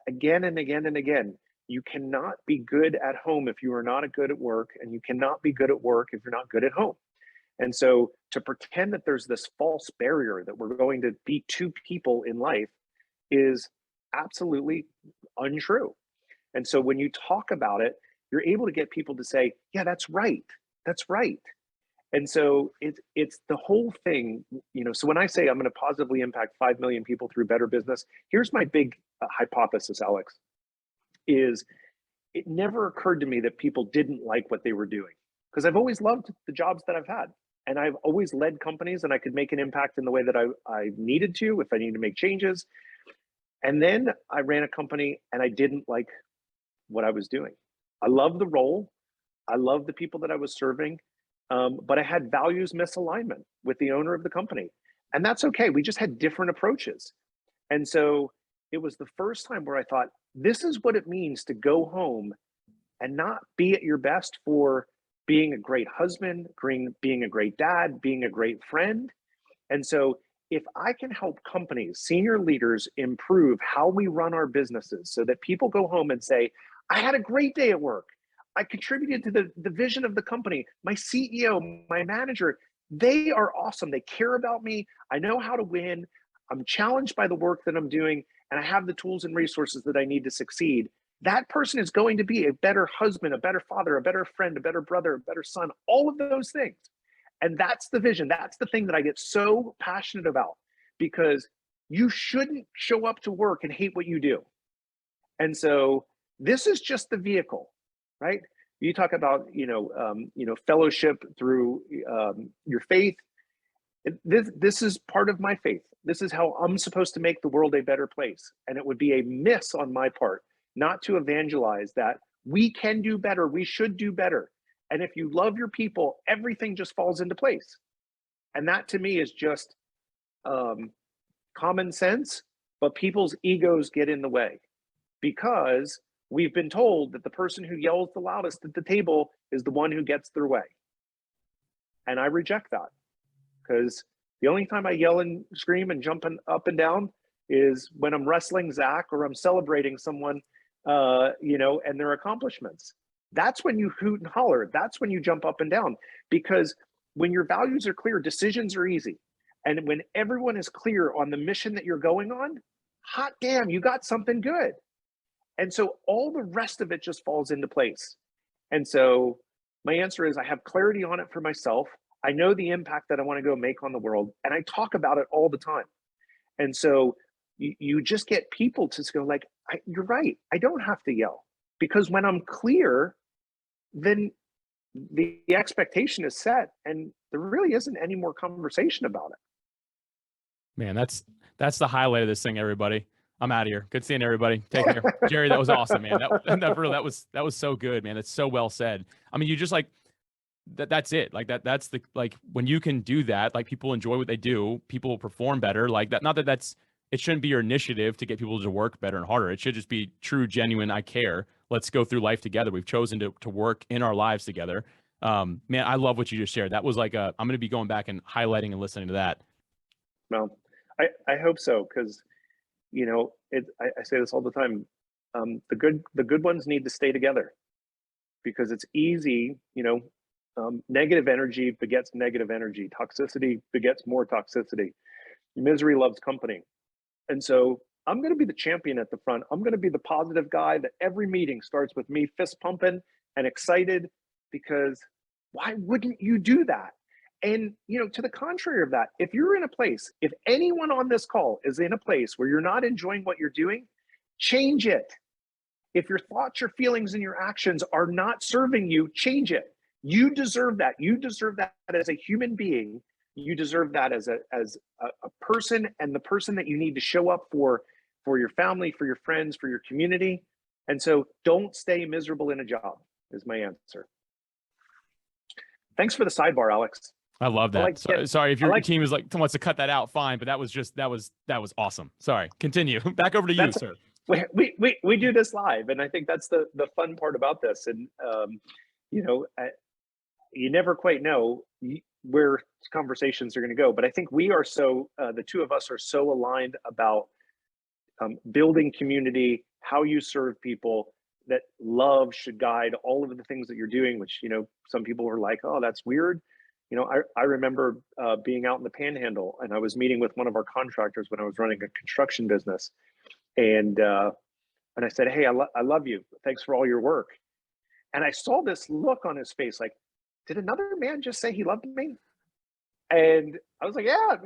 again and again and again. You cannot be good at home if you are not good at work, and you cannot be good at work if you're not good at home. And so to pretend that there's this false barrier that we're going to be two people in life is absolutely untrue. And so when you talk about it, you're able to get people to say, yeah, that's right. That's right. And so it's the whole thing, so when I say I'm going to positively impact 5 million people through better business, here's my big hypothesis, Alex, is it never occurred to me that people didn't like what they were doing, because I've always loved the jobs that I've had. And I've always led companies, and I could make an impact in the way that I needed to, if I needed to make changes. And then I ran a company and I didn't like what I was doing. I love the role. I love the people that I was serving. But I had values misalignment with the owner of the company. And that's okay. We just had different approaches. And so it was the first time where I thought, this is what it means to go home and not be at your best for being a great husband, being a great dad, being a great friend. And so if I can help companies, senior leaders, improve how we run our businesses so that people go home and say, I had a great day at work. I contributed to the vision of the company. My CEO, my manager, they are awesome. They care about me. I know how to win. I'm challenged by the work that I'm doing, and I have the tools and resources that I need to succeed. That person is going to be a better husband, a better father, a better friend, a better brother, a better son, all of those things. And that's the vision. That's the thing that I get so passionate about, because you shouldn't show up to work and hate what you do. And so this is just the vehicle, right? You talk about, fellowship through your faith. This is part of my faith. This is how I'm supposed to make the world a better place. And it would be a miss on my part not to evangelize that we can do better. We should do better. And if you love your people, everything just falls into place. And that to me is just common sense, but people's egos get in the way, because we've been told that the person who yells the loudest at the table is the one who gets their way. And I reject that, because the only time I yell and scream and jump up and down is when I'm wrestling Zach or I'm celebrating someone, and their accomplishments. That's when you hoot and holler. That's when you jump up and down, because when your values are clear, decisions are easy. And when everyone is clear on the mission that you're going on, hot damn, you got something good. And so all the rest of it just falls into place. And so my answer is I have clarity on it for myself. I know the impact that I want to go make on the world, and I talk about it all the time. And so you just get people to go like, you're right, I don't have to yell, because when I'm clear, then the expectation is set and there really isn't any more conversation about it. Man, that's the highlight of this thing, everybody. I'm out of here. Good seeing everybody. Take care. Jerry, that was awesome, man. That was so good, man. It's so well said. I mean, you just like that's it. Like that's the, like, when you can do that, like, people enjoy what they do, people will perform better. Like that, not that it shouldn't be your initiative to get people to work better and harder. It should just be true, genuine, I care. Let's go through life together. We've chosen to work in our lives together. Man, I love what you just shared. That was like I'm going to be going back and highlighting and listening to that. Well, I hope so, because I say this all the time. The good ones need to stay together, because it's easy. Negative energy begets negative energy. Toxicity begets more toxicity. Misery loves company. And so I'm going to be the champion at the front. I'm going to be the positive guy that every meeting starts with me fist pumping and excited, because why wouldn't you do that? And, to the contrary of that, if you're in a place, if anyone on this call is in a place where you're not enjoying what you're doing, change it. If your thoughts, your feelings, and your actions are not serving you, change it. You deserve that. You deserve that as a human being. You deserve that as a person, and the person that you need to show up for your family, for your friends, for your community. And so don't stay miserable in a job is my answer. Thanks for the sidebar, Alex. I love that. Sorry if your team is wants to cut that out, fine. But that was awesome. Sorry. Continue. Back over to you, sir. We do this live, and I think that's the fun part about this. And you never quite know where conversations are going to go. But I think we are the two of us are so aligned about building community, how you serve people, that love should guide all of the things that you're doing, which, some people were like, oh, that's weird. I remember being out in the Panhandle, and I was meeting with one of our contractors when I was running a construction business. And I said, hey, I love you. Thanks for all your work. And I saw this look on his face, like, did another man just say he loved me? And I was like, yeah,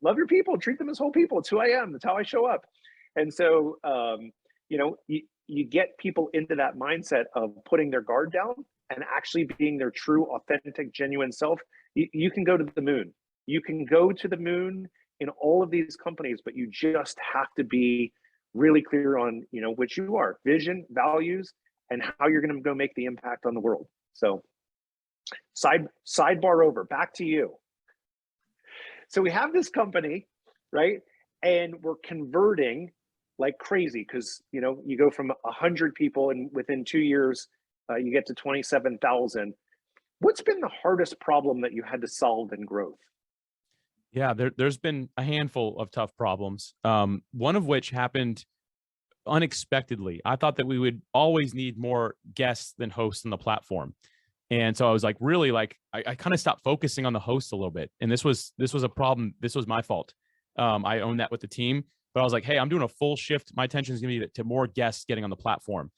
love your people, treat them as whole people. It's who I am. That's how I show up. And so, you get people into that mindset of putting their guard down and actually being their true, authentic, genuine self. You can go to the moon. You can go to the moon in all of these companies, but you just have to be really clear on, which you are, vision, values, and how you're going to go make the impact on the world. So sidebar over, back to you. So we have this company, right? And we're converting like crazy, because, you go from 100 people and within 2 years, you get to 27,000. What's been the hardest problem that you had to solve in growth? Yeah, there's been a handful of tough problems. One of which happened unexpectedly. I thought that we would always need more guests than hosts on the platform. And so I was like, really, like, I kind of stopped focusing on the host a little bit. And this was a problem. This was my fault. I own that with the team, but I was like, hey, I'm doing a full shift. My attention is going to be to more guests getting on the platform.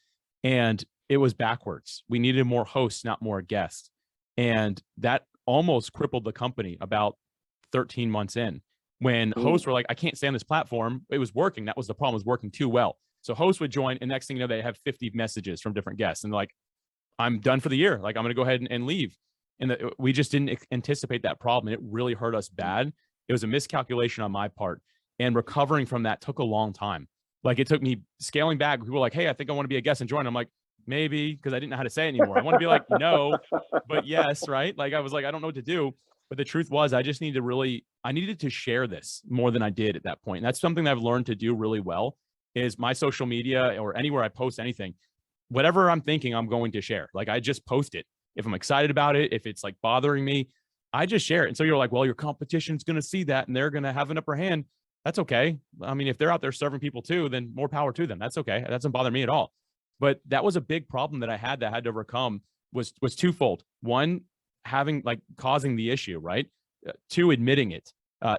And it was backwards. We needed more hosts, not more guests. And that almost crippled the company about 13 months in, when hosts were like, I can't stay on this platform. It was working. That was the problem, was working too well. So hosts would join, and next thing you know, they have 50 messages from different guests, and they're like, I'm done for the year. Like, I'm going to go ahead and leave. And we just didn't anticipate that problem. And it really hurt us bad. It was a miscalculation on my part. And recovering from that took a long time. Like, it took me scaling back. People were like, hey, I think I want to be a guest and join. I'm like, maybe, because I didn't know how to say it anymore. I want to be like, no, but yes, right? Like, I was like, I don't know what to do. But the truth was, I just needed to I needed to share this more than I did at that point. And that's something that I've learned to do really well, is my social media or anywhere I post anything, whatever I'm thinking, I'm going to share. Like, I just post it. If I'm excited about it, if it's like bothering me, I just share it. And so you're like, well, your competition's going to see that and they're going to have an upper hand. That's okay. I mean, if they're out there serving people too, then more power to them. That's okay. That doesn't bother me at all. But that was a big problem that I had to overcome, was twofold. One, causing the issue, right? Two, admitting it,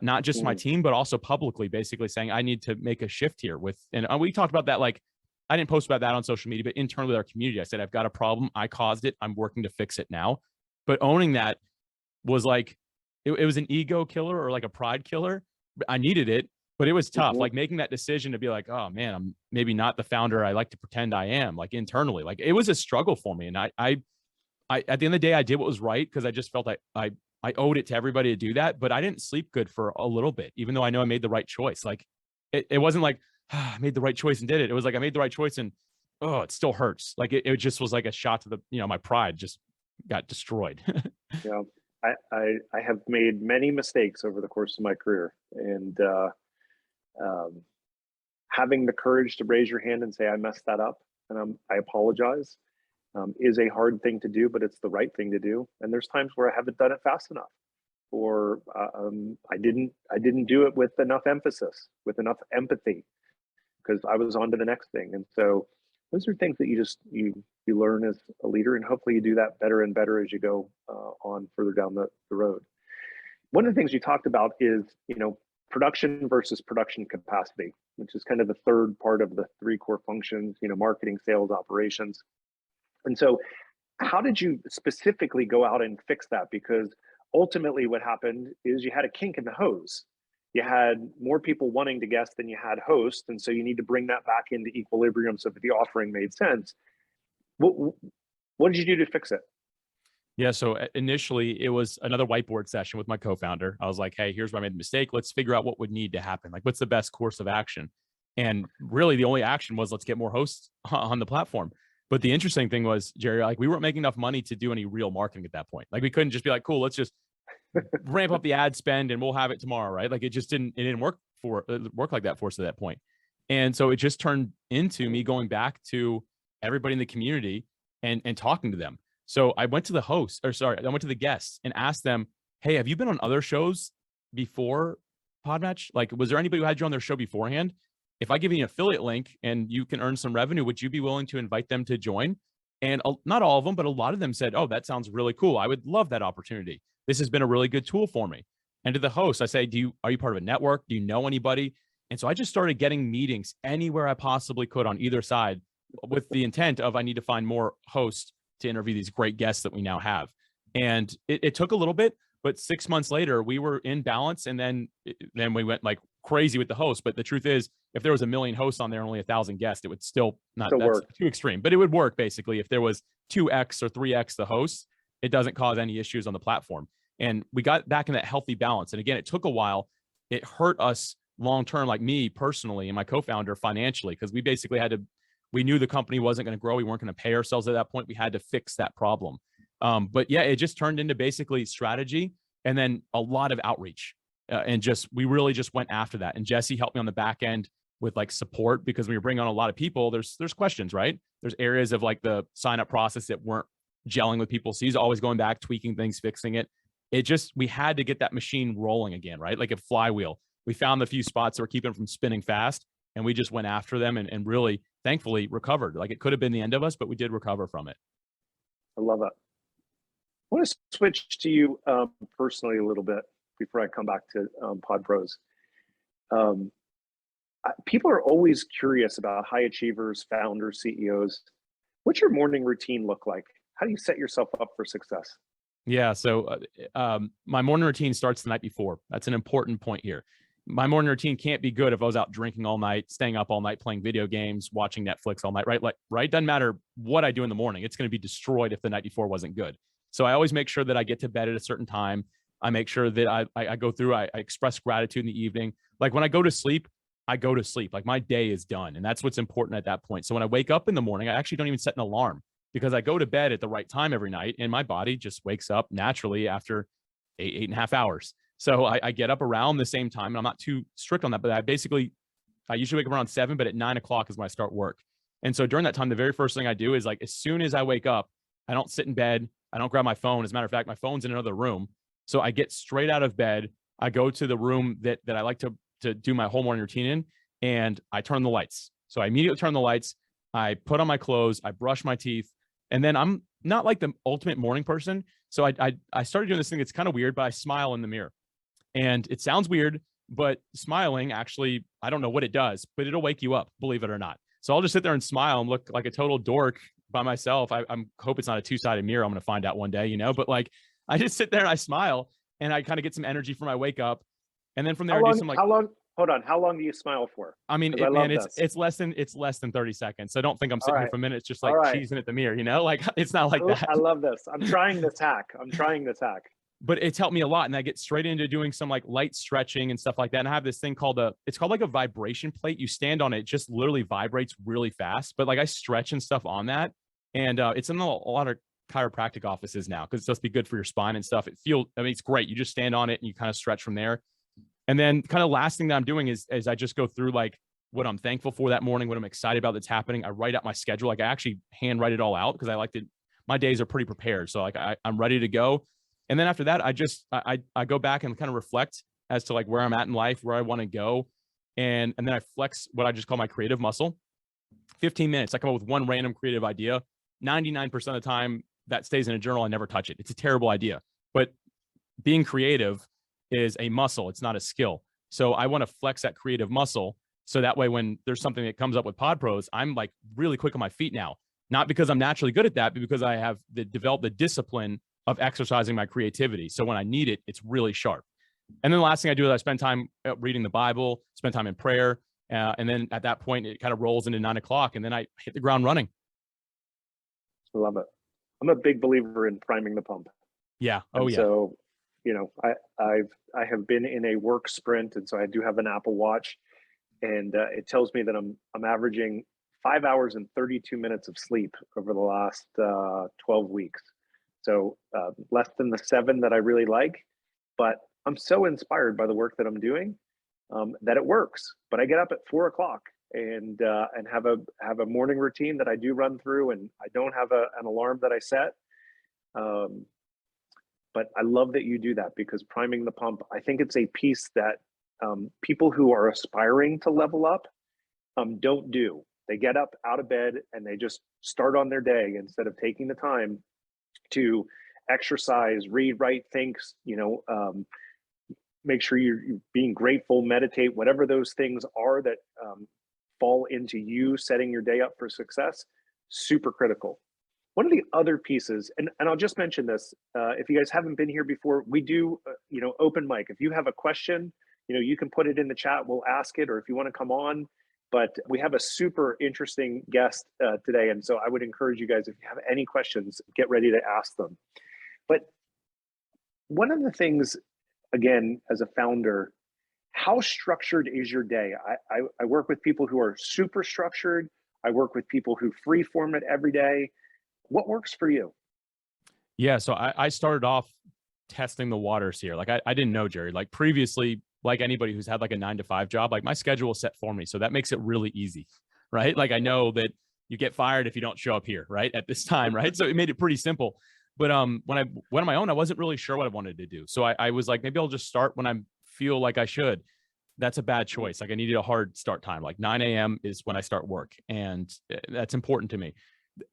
not just my team, but also publicly, basically saying, I need to make a shift here and we talked about that. Like, I didn't post about that on social media, but internally with our community, I said, I've got a problem. I caused it. I'm working to fix it now. But owning that was like, it was an ego killer or like a pride killer. I needed it, but it was tough. Like, making that decision to be like, oh man, I'm maybe not the founder I like to pretend I am, like internally. Like, it was a struggle for me. And I at the end of the day, I did what was right, because I just felt I owed it to everybody to do that. But I didn't sleep good for a little bit, even though I know I made the right choice. Like, it wasn't like, I made the right choice and did it. It was like, I made the right choice and, oh, it still hurts. Like, it just was like a shot to the, my pride just got destroyed. Yeah, I have made many mistakes over the course of my career, and having the courage to raise your hand and say, I messed that up and I apologize, is a hard thing to do, but it's the right thing to do. And there's times where I haven't done it fast enough, or I didn't do it with enough emphasis, with enough empathy, because I was on to the next thing. And so those are things that you learn as a leader, and hopefully you do that better and better as you go on further down the road. One of the things you talked about is, production versus production capacity, which is kind of the third part of the three core functions, marketing, sales, operations. And so how did you specifically go out and fix that? Because ultimately what happened is you had a kink in the hose. You had more people wanting to guest than you had hosts. And so you need to bring that back into equilibrium so that the offering made sense. What did you do to fix it? Yeah. So initially it was another whiteboard session with my co-founder. I was like, hey, here's where I made the mistake. Let's figure out what would need to happen. Like, what's the best course of action? And really the only action was, let's get more hosts on the platform. But the interesting thing was, Jerry, like, we weren't making enough money to do any real marketing at that point. Like, we couldn't just be like, cool, let's just ramp up the ad spend and we'll have it tomorrow, right? Like, it didn't work like that for us at that point. And so it just turned into me going back to everybody in the community and talking to them. So I went to the guests and asked them, hey, have you been on other shows before Podmatch? Like, was there anybody who had you on their show beforehand? If I give you an affiliate link and you can earn some revenue, would you be willing to invite them to join? And not all of them, but a lot of them said, oh, that sounds really cool. I would love that opportunity. This has been a really good tool for me. And to the host, I say, are you part of a network? Do you know anybody? And so I just started getting meetings anywhere I possibly could on either side, with the intent of, I need to find more hosts to interview these great guests that we now have. And it took a little bit, but 6 months later, we were in balance. And then we went like crazy with the host. But the truth is, if there was 1 million hosts on there and only 1,000 guests, it would still not, that's work. too extreme, but it would work. Basically, if there was 2x or 3x the hosts, it doesn't cause any issues on the platform. And we got back in that healthy balance. And again, it took a while. It hurt us long-term, like me personally and my co-founder financially, because we basically we knew the company wasn't going to grow. We weren't going to pay ourselves at that point. We had to fix that problem. But yeah, it just turned into basically strategy and then a lot of outreach. And we really just went after that. And Jesse helped me on the back end with like support, because when you're bringing on a lot of people, there's questions, right? There's areas of like the sign up process that weren't gelling with people. So he's always going back, tweaking things, fixing it. We had to get that machine rolling again, right? Like a flywheel. We found the few spots that were keeping it from spinning fast, and we just went after them and really, thankfully, recovered. Like, it could have been the end of us, but we did recover from it. I love it. I want to switch to you personally a little bit before I come back to Pod Pros. People are always curious about high achievers, founders, CEOs. What's your morning routine look like? How do you set yourself up for success? Yeah. So my morning routine starts the night before. That's an important point here. My morning routine can't be good if I was out drinking all night, staying up all night, playing video games, watching Netflix all night, right? Like, right. Doesn't matter what I do in the morning. It's going to be destroyed if the night before wasn't good. So I always make sure that I get to bed at a certain time. I make sure that I go through, I express gratitude in the evening. Like when I go to sleep, I go to sleep. Like my day is done. And that's what's important at that point. So when I wake up in the morning, I actually don't even set an alarm because I go to bed at the right time every night and my body just wakes up naturally after 8.5 hours. So I get up around the same time and I'm not too strict on that, but I usually wake up around 7, but at 9 o'clock is when I start work. And so during that time, the very first thing I do is like, as soon as I wake up, I don't sit in bed. I don't grab my phone. As a matter of fact, my phone's in another room. So I get straight out of bed. I go to the room that I like to do my whole morning routine in, and I turn the lights. So I immediately turn the lights. I put on my clothes. I brush my teeth. And then I'm not like the ultimate morning person. So I started doing this thing that's kind of weird, but I smile in the mirror. And it sounds weird, but smiling actually, I don't know what it does, but it'll wake you up, believe it or not. So I'll just sit there and smile and look like a total dork by myself. I hope it's not a two-sided mirror. I'm going to find out one day, but like I just sit there and I smile and I kind of get some energy from my wake up. And then from there, I do some like, how long, hold on. How long do you smile for? I mean, it's less than 30 seconds. So don't think I'm sitting here for minutes, just like cheesing at the mirror, like it's not like that. I love this. I'm trying this hack. But it's helped me a lot. And I get straight into doing some like light stretching and stuff like that. And I have this thing it's called like a vibration plate. You stand on it, just literally vibrates really fast. But like I stretch and stuff on that. And it's in a lot of chiropractic offices now because it's supposed to be good for your spine and stuff. It's great. You just stand on it and you kind of stretch from there. And then kind of last thing that I'm doing is I just go through like what I'm thankful for that morning, what I'm excited about that's happening. I write out my schedule. Like I actually hand write it all out because my days are pretty prepared. So like I'm ready to go. And then after that, I go back and kind of reflect as to like where I'm at in life, where I want to go. And then I flex what I just call my creative muscle. 15 minutes, I come up with one random creative idea. 99% of the time that stays in a journal. I never touch it. It's a terrible idea, but being creative is a muscle. It's not a skill. So I want to flex that creative muscle. So that way, when there's something that comes up with Pod Pros, I'm like really quick on my feet now, not because I'm naturally good at that, but because I have developed the discipline of exercising my creativity. So when I need it, it's really sharp. And then the last thing I do is I spend time reading the Bible, spend time in prayer. And then at that point, it kind of rolls into 9 o'clock and then I hit the ground running. I love it. I'm a big believer in priming the pump. Yeah. Oh, yeah. So, I have been in a work sprint. And so I do have an Apple Watch and it tells me that I'm averaging 5 hours and 32 minutes of sleep over the last 12 weeks. So less than the 7 that I really like, but I'm so inspired by the work that I'm doing that it works. But I get up at 4 o'clock and have a morning routine that I do run through, and I don't have an alarm that I set. But I love that you do that because priming the pump, I think it's a piece that people who are aspiring to level up don't do. They get up out of bed and they just start on their day instead of taking the time to exercise, read, write, think, make sure you're being grateful, meditate, whatever those things are that fall into you setting your day up for success, super critical. One of the other pieces, and I'll just mention this, if you guys haven't been here before, we do, open mic. If you have a question, you can put it in the chat, we'll ask it, or if you want to come on. But we have a super interesting guest today. And so I would encourage you guys, if you have any questions, get ready to ask them. But one of the things, again, as a founder, how structured is your day? I work with people who are super structured. I work with people who free form it every day. What works for you? Yeah. So I started off testing the waters here. Like I didn't know, Jerry, like previously, like anybody who's had like a 9-to-5 job, like my schedule is set for me. So that makes it really easy, right? Like I know that you get fired if you don't show up here, right? At this time, right? So it made it pretty simple. But when I went on my own, I wasn't really sure what I wanted to do. So I was like, maybe I'll just start when I feel like I should. That's a bad choice. Like I needed a hard start time. Like 9 a.m. is when I start work. And that's important to me.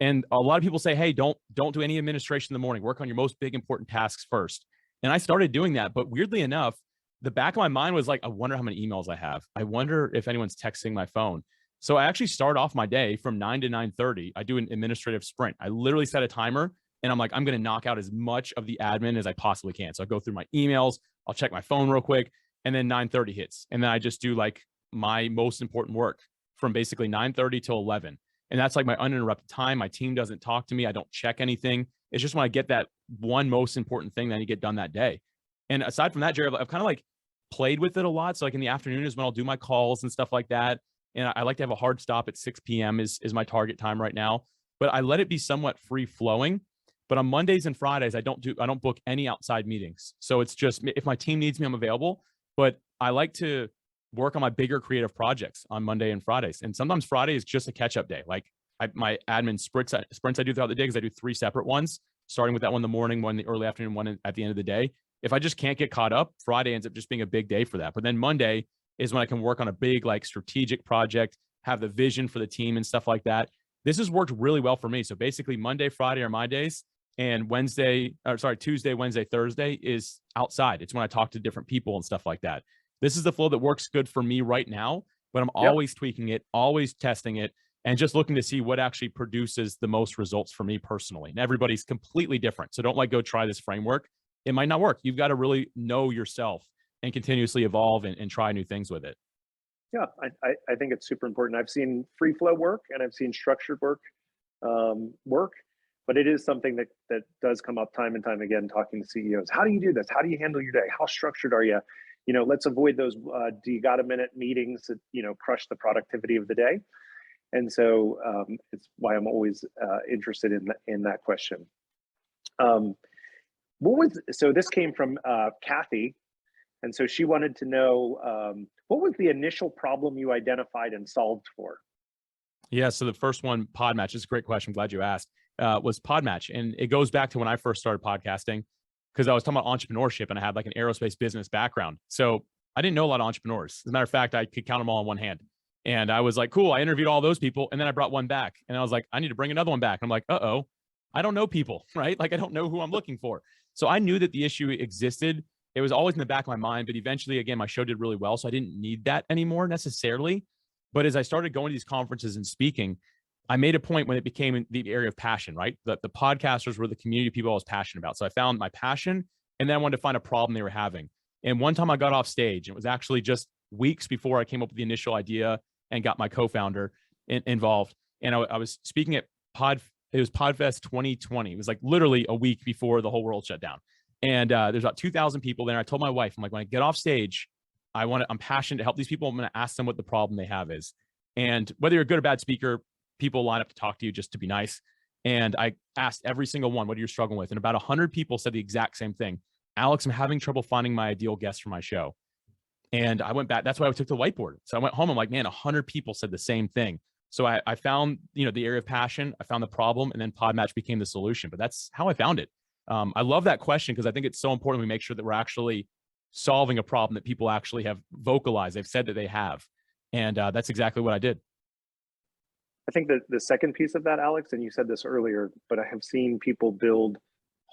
And a lot of people say, hey, don't do any administration in the morning. Work on your most big important tasks first. And I started doing that. But weirdly enough, the back of my mind was like, I wonder how many emails I have. I wonder if anyone's texting my phone. So I actually start off my day from 9 to 9:30. I do an administrative sprint. I literally set a timer And I'm like, I'm going to knock out as much of the admin as I possibly can. So I go through my emails, I'll check my phone real quick, and then 9:30 hits. And then I just do like my most important work from basically 9:30 till 11. And that's like my uninterrupted time. My team doesn't talk to me. I don't check anything. It's just when I get that one most important thing that I need to get done that day. And aside from that, Jared, I've kind of like played with it a lot. So like in the afternoon is when I'll do my calls and stuff like that. And I like to have a hard stop at 6 p.m. is my target time right now. But I let it be somewhat free flowing. But on Mondays and Fridays, I don't book any outside meetings. So it's just, if my team needs me, I'm available. But I like to work on my bigger creative projects on Monday and Fridays. And sometimes Friday is just a catch-up day. Like my admin sprints I do throughout the day, because I do 3 separate ones, starting with that one in the morning, one in the early afternoon, one at the end of the day. If I just can't get caught up, Friday ends up just being a big day for that. But then Monday is when I can work on a big like strategic project, have the vision for the team and stuff like that. This has worked really well for me. So basically Monday, Friday are my days, and Tuesday, Wednesday, Thursday is outside. It's when I talk to different people and stuff like that. This is the flow that works good for me right now, but I'm always tweaking it, always testing it, and just looking to see what actually produces the most results for me personally. And everybody's completely different. So don't like go try this framework. It might not work. You've got to really know yourself and continuously evolve and try new things with it. Yeah, I think it's super important. I've seen free flow work and I've seen structured work work, but it is something that does come up time and time again, talking to CEOs. How do you do this? How do you handle your day? How structured are you? Let's avoid those do you got a minute meetings that, crush the productivity of the day. And so it's why I'm always interested in that question. So this came from Kathy. And so she wanted to know, what was the initial problem you identified and solved for? Yeah, so the first one, Podmatch, is a great question. I'm glad you asked. Was Podmatch. And it goes back to when I first started podcasting, because I was talking about entrepreneurship and I had like an aerospace business background. So I didn't know a lot of entrepreneurs. As a matter of fact, I could count them all on one hand. And I was like, cool, I interviewed all those people. And then I brought one back. And I was like, I need to bring another one back. I'm like, uh-oh, I don't know people, right? Like I don't know who I'm looking for. So I knew that the issue existed. It was always in the back of my mind, but eventually, again, my show did really well. So I didn't need that anymore necessarily. But as I started going to these conferences and speaking, I made a point when it became the area of passion, right? The podcasters were the community of people I was passionate about. So I found my passion, and then I wanted to find a problem they were having. And one time I got off stage, it was actually just weeks before I came up with the initial idea and got my co-founder involved. And I was speaking at it was Podfest 2020. It was like literally a week before the whole world shut down. And there's about 2,000 people there. I told my wife, I'm like, when I get off stage, I'm passionate to help these people. I'm going to ask them what the problem they have is. And whether you're a good or bad speaker, people line up to talk to you just to be nice. And I asked every single one, what are you struggling with? And about 100 people said the exact same thing. Alex, I'm having trouble finding my ideal guest for my show. And I went back. That's why I took the whiteboard. So I went home. I'm like, man, 100 people said the same thing. So I found, the area of passion. I found the problem, and then Podmatch became the solution. But that's how I found it. I love that question because I think it's so important we make sure that we're actually solving a problem that people actually have vocalized. They've said that they have. And that's exactly what I did. I think that the second piece of that, Alex, and you said this earlier, but I have seen people build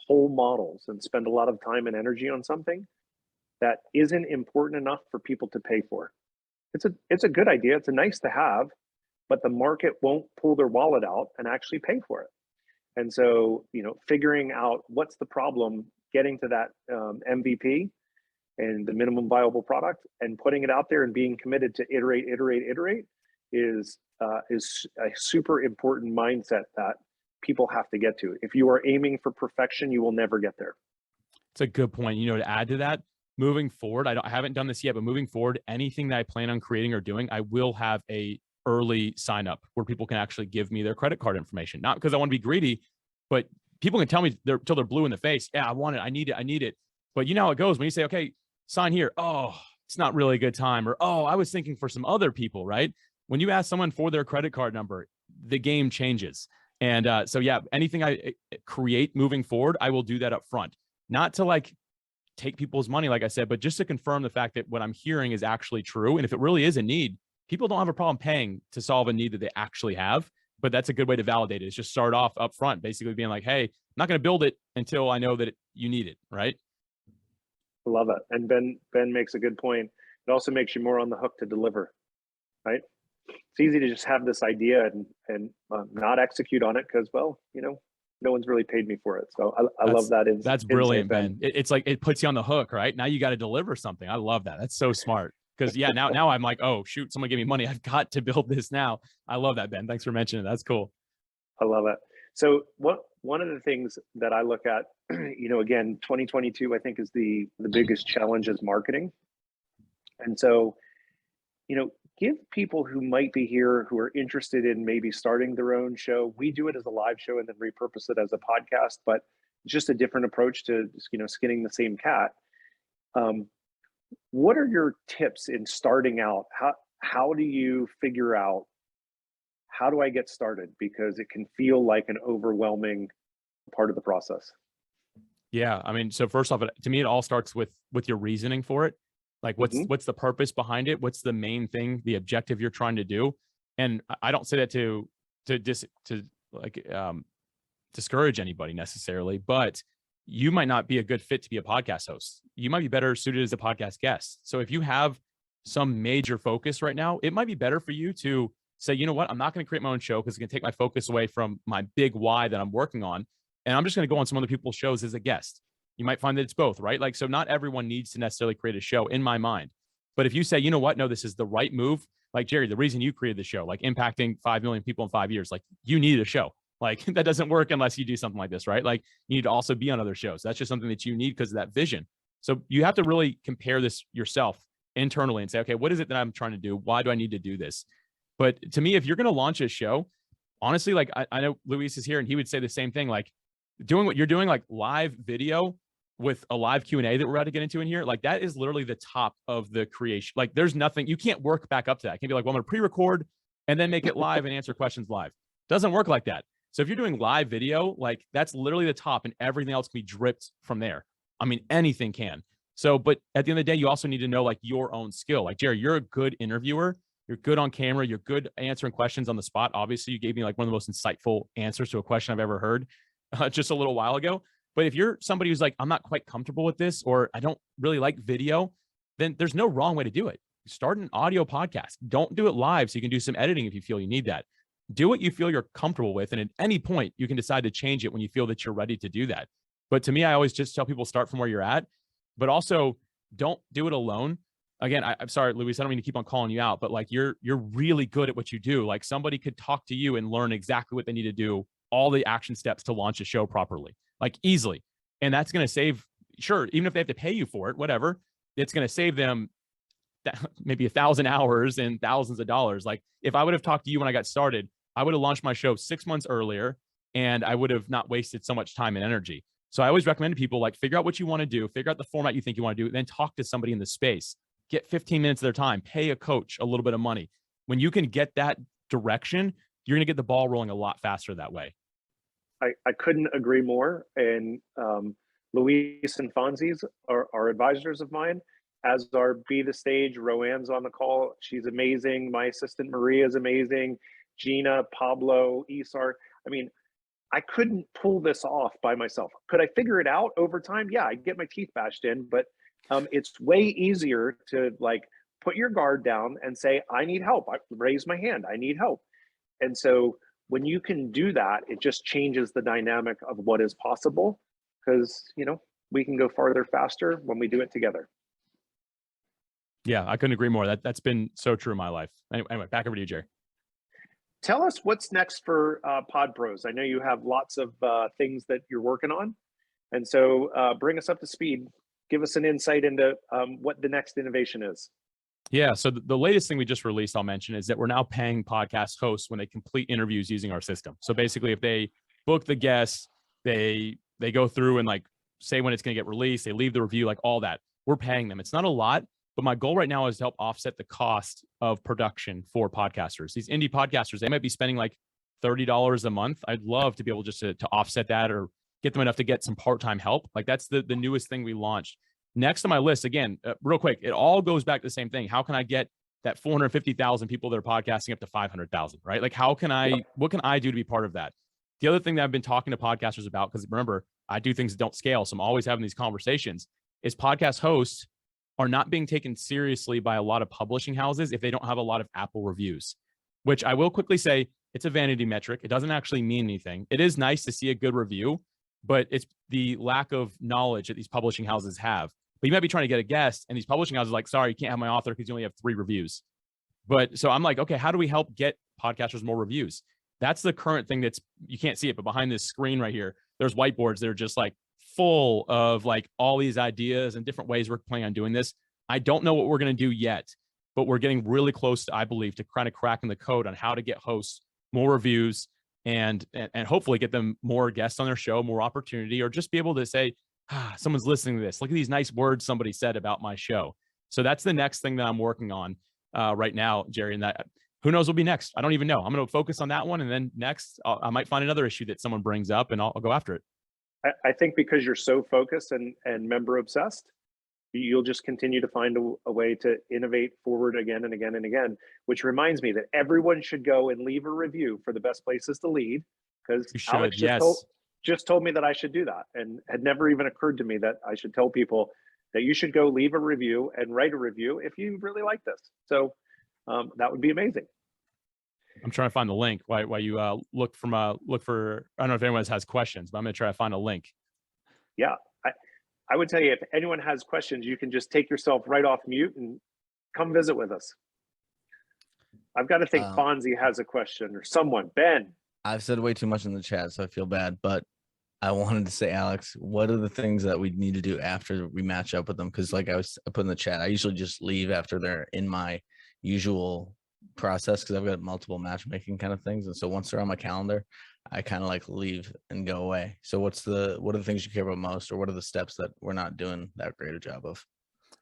whole models and spend a lot of time and energy on something that isn't important enough for people to pay for. It's a good idea. It's a nice to have, but the market won't pull their wallet out and actually pay for it. And so, figuring out what's the problem, getting to that MVP and the minimum viable product, and putting it out there and being committed to iterate is a super important mindset that people have to get to. If you are aiming for perfection, you will never get there. It's a good point. To add to that, moving forward, I haven't done this yet, but moving forward, anything that I plan on creating or doing, I will have a early sign up where people can actually give me their credit card information. Not because I want to be greedy, but people can tell me till they're blue in the face. Yeah, I want it. I need it. But you know how it goes when you say, okay, sign here. Oh, it's not really a good time. Or, oh, I was thinking for some other people, right? When you ask someone for their credit card number, the game changes. And so, yeah, anything I create moving forward, I will do that up front. Not to like take people's money, like I said, but just to confirm the fact that what I'm hearing is actually true. And if it really is a need, people don't have a problem paying to solve a need that they actually have. But that's a good way to validate it. Is just start off up front, basically being like, hey, I'm not going to build it until I know that you need it, right? Love it. And Ben makes a good point. It also makes you more on the hook to deliver, right? It's easy to just have this idea and not execute on it because, well, no one's really paid me for it. So I That's love that. that's Insight, brilliant, Ben. It's like it puts you on the hook, right? Now you got to deliver something. I love that. That's so smart. Because yeah, now I'm like, oh shoot, someone give me money. I've got to build this now. I love that, Ben. Thanks for mentioning it. That's cool. I love it. So one of the things that I look at, again, 2022, I think is the biggest challenge is marketing. And so, give people who might be here who are interested in maybe starting their own show. We do it as a live show and then repurpose it as a podcast, but just a different approach to, skinning the same cat. What are your tips in starting out? How do you figure out, how do I get started? Because it can feel like an overwhelming part of the process. Yeah, I mean, so first off, to me, it all starts with your reasoning for it. Like, what's the purpose behind it? What's the main thing, the objective you're trying to do? And I don't say that to discourage anybody necessarily, but you might not be a good fit to be a podcast host. You might be better suited as a podcast guest. So if you have some major focus right now, it might be better for you to say, you know what, I'm not going to create my own show because it's going to take my focus away from my big why that I'm working on. And I'm just going to go on some other people's shows as a guest. You might find that it's both, right? Like, so not everyone needs to necessarily create a show in my mind. But if you say, you know what, no, this is the right move. Like Jerry, the reason you created the show, like impacting 5 million people in 5 years, like you need a show. Like that doesn't work unless you do something like this, right? Like you need to also be on other shows. That's just something that you need because of that vision. So you have to really compare this yourself internally and say, okay, what is it that I'm trying to do? Why do I need to do this? But to me, if you're going to launch a show, honestly, like I know Luis is here and he would say the same thing, like doing what you're doing, like live video with a live Q&A that we're about to get into in here, like that is literally the top of the creation. Like there's nothing, you can't work back up to that. It can be like, well, I'm going to pre-record and then make it live and answer questions live. Doesn't work like that. So if you're doing live video, like that's literally the top and everything else can be dripped from there. I mean, anything can. So, but at the end of the day, you also need to know like your own skill. Like Jerry, you're a good interviewer. You're good on camera. You're good answering questions on the spot. Obviously, you gave me like one of the most insightful answers to a question I've ever heard just a little while ago. But if you're somebody who's like, I'm not quite comfortable with this, or I don't really like video, then there's no wrong way to do it. Start an audio podcast. Don't do it live so you can do some editing if you feel you need that. Do what you feel you're comfortable with. And at any point, you can decide to change it when you feel that you're ready to do that. But to me, I always just tell people start from where you're at, but also don't do it alone. Again, I'm sorry, Luis, I don't mean to keep on calling you out, but like you're really good at what you do. Like somebody could talk to you and learn exactly what they need to do, all the action steps to launch a show properly, like easily. And that's going to save, sure, even if they have to pay you for it, whatever, it's going to save them maybe 1,000 hours and thousands of dollars. Like if I would have talked to you when I got started, I would have launched my show 6 months earlier and I would have not wasted so much time and energy. So I always recommend to people, like, figure out what you want to do, figure out the format you think you want to do, then talk to somebody in the space. Get 15 minutes of their time, pay a coach a little bit of money. When you can get that direction, you're going to get the ball rolling a lot faster that way. I couldn't agree more. And Luis and Fonzie's are advisors of mine, as are Be the Stage. Roanne's on the call. She's amazing. My assistant Maria is amazing. Gina, Pablo, Isar. I mean, I couldn't pull this off by myself. Could I figure it out over time? Yeah, I get my teeth bashed in, but it's way easier to like put your guard down and say, I need help. I raise my hand, I need help. And so when you can do that, it just changes the dynamic of what is possible, because, we can go farther faster when we do it together. Yeah, I couldn't agree more. That's been so true in my life. Anyway, back over to you, Jerry. Tell us what's next for Pod Pros. I know you have lots of things that you're working on. And so bring us up to speed. Give us an insight into what the next innovation is. Yeah. So the latest thing we just released, I'll mention, is that we're now paying podcast hosts when they complete interviews using our system. So basically, if they book the guests, they go through and like say when it's going to get released, they leave the review, like all that, we're paying them. It's not a lot, but my goal right now is to help offset the cost of production for podcasters. These indie podcasters, they might be spending like $30 a month. I'd love to be able just to offset that or get them enough to get some part-time help. Like that's the newest thing we launched. Next on my list, again, real quick, it all goes back to the same thing. How can I get that 450,000 people that are podcasting up to 500,000, right? Like what can I do to be part of that? The other thing that I've been talking to podcasters about, because remember, I do things that don't scale, so I'm always having these conversations, is podcast hosts are not being taken seriously by a lot of publishing houses if they don't have a lot of Apple reviews, which I will quickly say, It's a vanity metric. It doesn't actually mean anything. It is nice to see a good review, but it's the lack of knowledge that these publishing houses have. But you might be trying to get a guest, and these publishing houses are like, sorry, you can't have my author because you only have 3 reviews. But so I'm like, okay, how do we help get podcasters more reviews? That's the current thing that's, you can't see it, but behind this screen right here, there's whiteboards that are just like full of like all these ideas and different ways we're planning on doing this. I don't know what we're going to do yet, but we're getting really close, I believe, to kind of cracking the code on how to get hosts more reviews and hopefully get them more guests on their show, more opportunity, or just be able to say, someone's listening to this. Look at these nice words somebody said about my show. So that's the next thing that I'm working on right now, Jerry, and that who knows what'll be next. I don't even know. I'm going to focus on that one. And then next, I might find another issue that someone brings up and I'll go after it. I think because you're so focused and member obsessed, you'll just continue to find a way to innovate forward again and again and again, which reminds me that everyone should go and leave a review for the best places to lead, because Alex just told me that I should do that, and had never even occurred to me that I should tell people that you should go leave a review and write a review if you really like this. So that would be amazing. I'm trying to find the link while you look for, I don't know if anyone has questions, but I'm going to try to find a link. Yeah. I would tell you, if anyone has questions, you can just take yourself right off mute and come visit with us. I've got to think Fonzie has a question, or someone. Ben. I've said way too much in the chat, so I feel bad, but I wanted to say, Alex, what are the things that we need to do after we match up with them? Because like I put in the chat, I usually just leave after they're in my usual process, because I've got multiple matchmaking kind of things. And so once they're on my calendar, I kind of like leave and go away. So what are the things you care about most, or what are the steps that we're not doing that great a job of?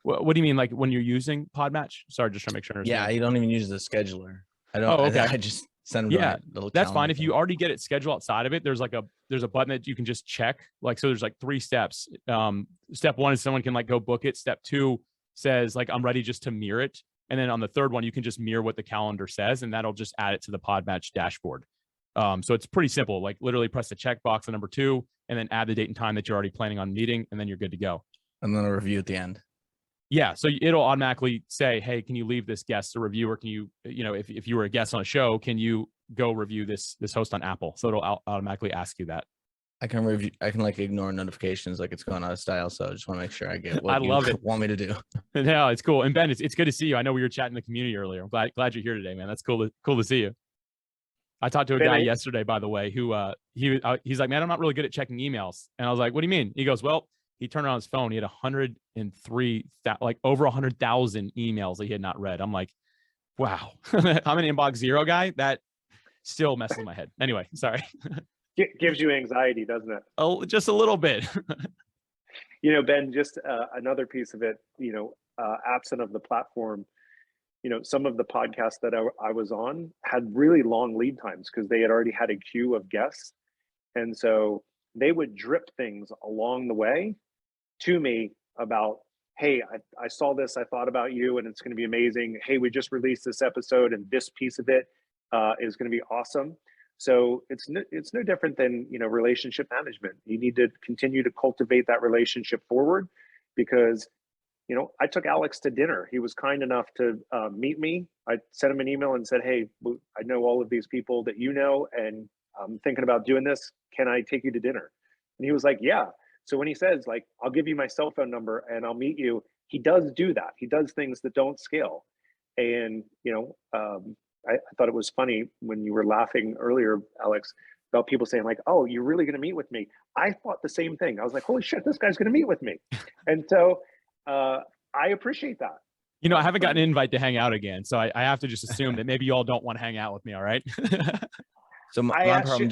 What do you mean? Like when you're using Podmatch? Sorry, just trying to make sure. Yeah, you don't even use the scheduler. I don't. Oh, okay. I just send them. Yeah, that's fine. If you already get it scheduled outside of it, there's a button that you can just check. Like, so there's like 3 steps. Step 1 is someone can like go book it. Step 2 says like, I'm ready just to mirror it. And then on the third one, you can just mirror what the calendar says, and that'll just add it to the Podmatch dashboard. So it's pretty simple. Like literally press the checkbox on number 2, and then add the date and time that you're already planning on meeting, and then you're good to go. And then a review at the end. Yeah, so it'll automatically say, hey, can you leave this guest a review, or can you, if you were a guest on a show, can you go review this host on Apple? So it'll automatically ask you that. I can like ignore notifications like it's going out of style. So I just want to make sure I get what I love it. Want me to do. No, it's cool. And Ben, it's good to see you. I know we were chatting in the community earlier. I'm glad you're here today, man. That's cool to see you. I talked to a guy yesterday, by the way, who he's like, man, I'm not really good at checking emails. And I was like, what do you mean? He goes, well, he turned on his phone. He had 103, like over 100,000 emails that he had not read. I'm like, wow, I'm an inbox 0 guy. That still messes with my head. Anyway, sorry. Gives you anxiety, doesn't it? Oh, just a little bit. Ben, just another piece of it, absent of the platform, some of the podcasts that I was on had really long lead times because they had already had a queue of guests. And so they would drip things along the way to me about, hey, I saw this, I thought about you, and it's going to be amazing. Hey, we just released this episode, and this piece of it is going to be awesome. So it's no different than, relationship management. You need to continue to cultivate that relationship forward, because, I took Alex to dinner. He was kind enough to meet me. I sent him an email and said, hey, I know all of these people that you know, and I'm thinking about doing this. Can I take you to dinner? And he was like, yeah. So when he says like, I'll give you my cell phone number and I'll meet you, he does do that. He does things that don't scale. And, I thought it was funny when you were laughing earlier, Alex, about people saying like, oh, you're really going to meet with me. I thought the same thing. I was like, holy shit, this guy's going to meet with me. And so I appreciate that. I haven't gotten an invite to hang out again. So I have to just assume that maybe you all don't want to hang out with me. All right. So my problem,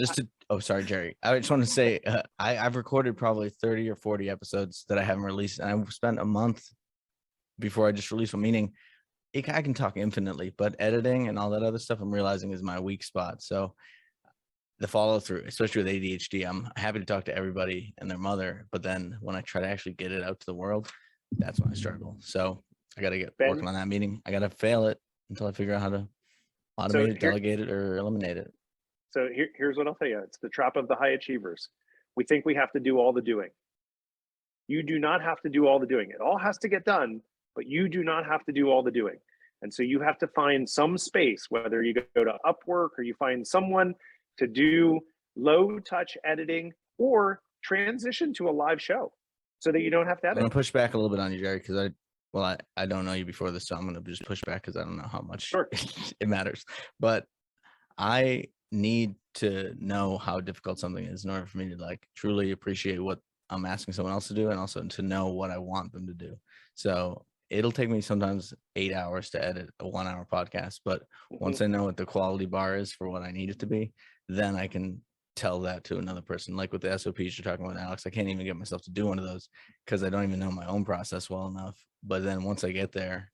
sorry, Jerry. I just want to say I've recorded probably 30 or 40 episodes that I haven't released. And I've spent a month before I just released one, meaning I can talk infinitely, but editing and all that other stuff I'm realizing is my weak spot. So the follow through, especially with ADHD, I'm happy to talk to everybody and their mother. But then when I try to actually get it out to the world, that's when I struggle. So I got to get working on that meeting. I got to fail it until I figure out how to automate it, delegate it, or eliminate it. So here's what I'll tell you. It's the trap of the high achievers. We think we have to do all the doing. You do not have to do all the doing. It all has to get done, but you do not have to do all the doing. And so you have to find some space, whether you go to Upwork or you find someone to do low touch editing or transition to a live show so that you don't have to edit. I'm going to push back a little bit on you, Jerry, because I don't know you before this, so I'm going to just push back because I don't know how much it matters. But I need to know how difficult something is in order for me to like truly appreciate what I'm asking someone else to do, and also to know what I want them to do. So it'll take me sometimes 8 hours to edit a 1 hour podcast. But once I know what the quality bar is for what I need it to be, then I can tell that to another person. Like with the SOPs you're talking about, Alex, I can't even get myself to do one of those because I don't even know my own process well enough. But then once I get there,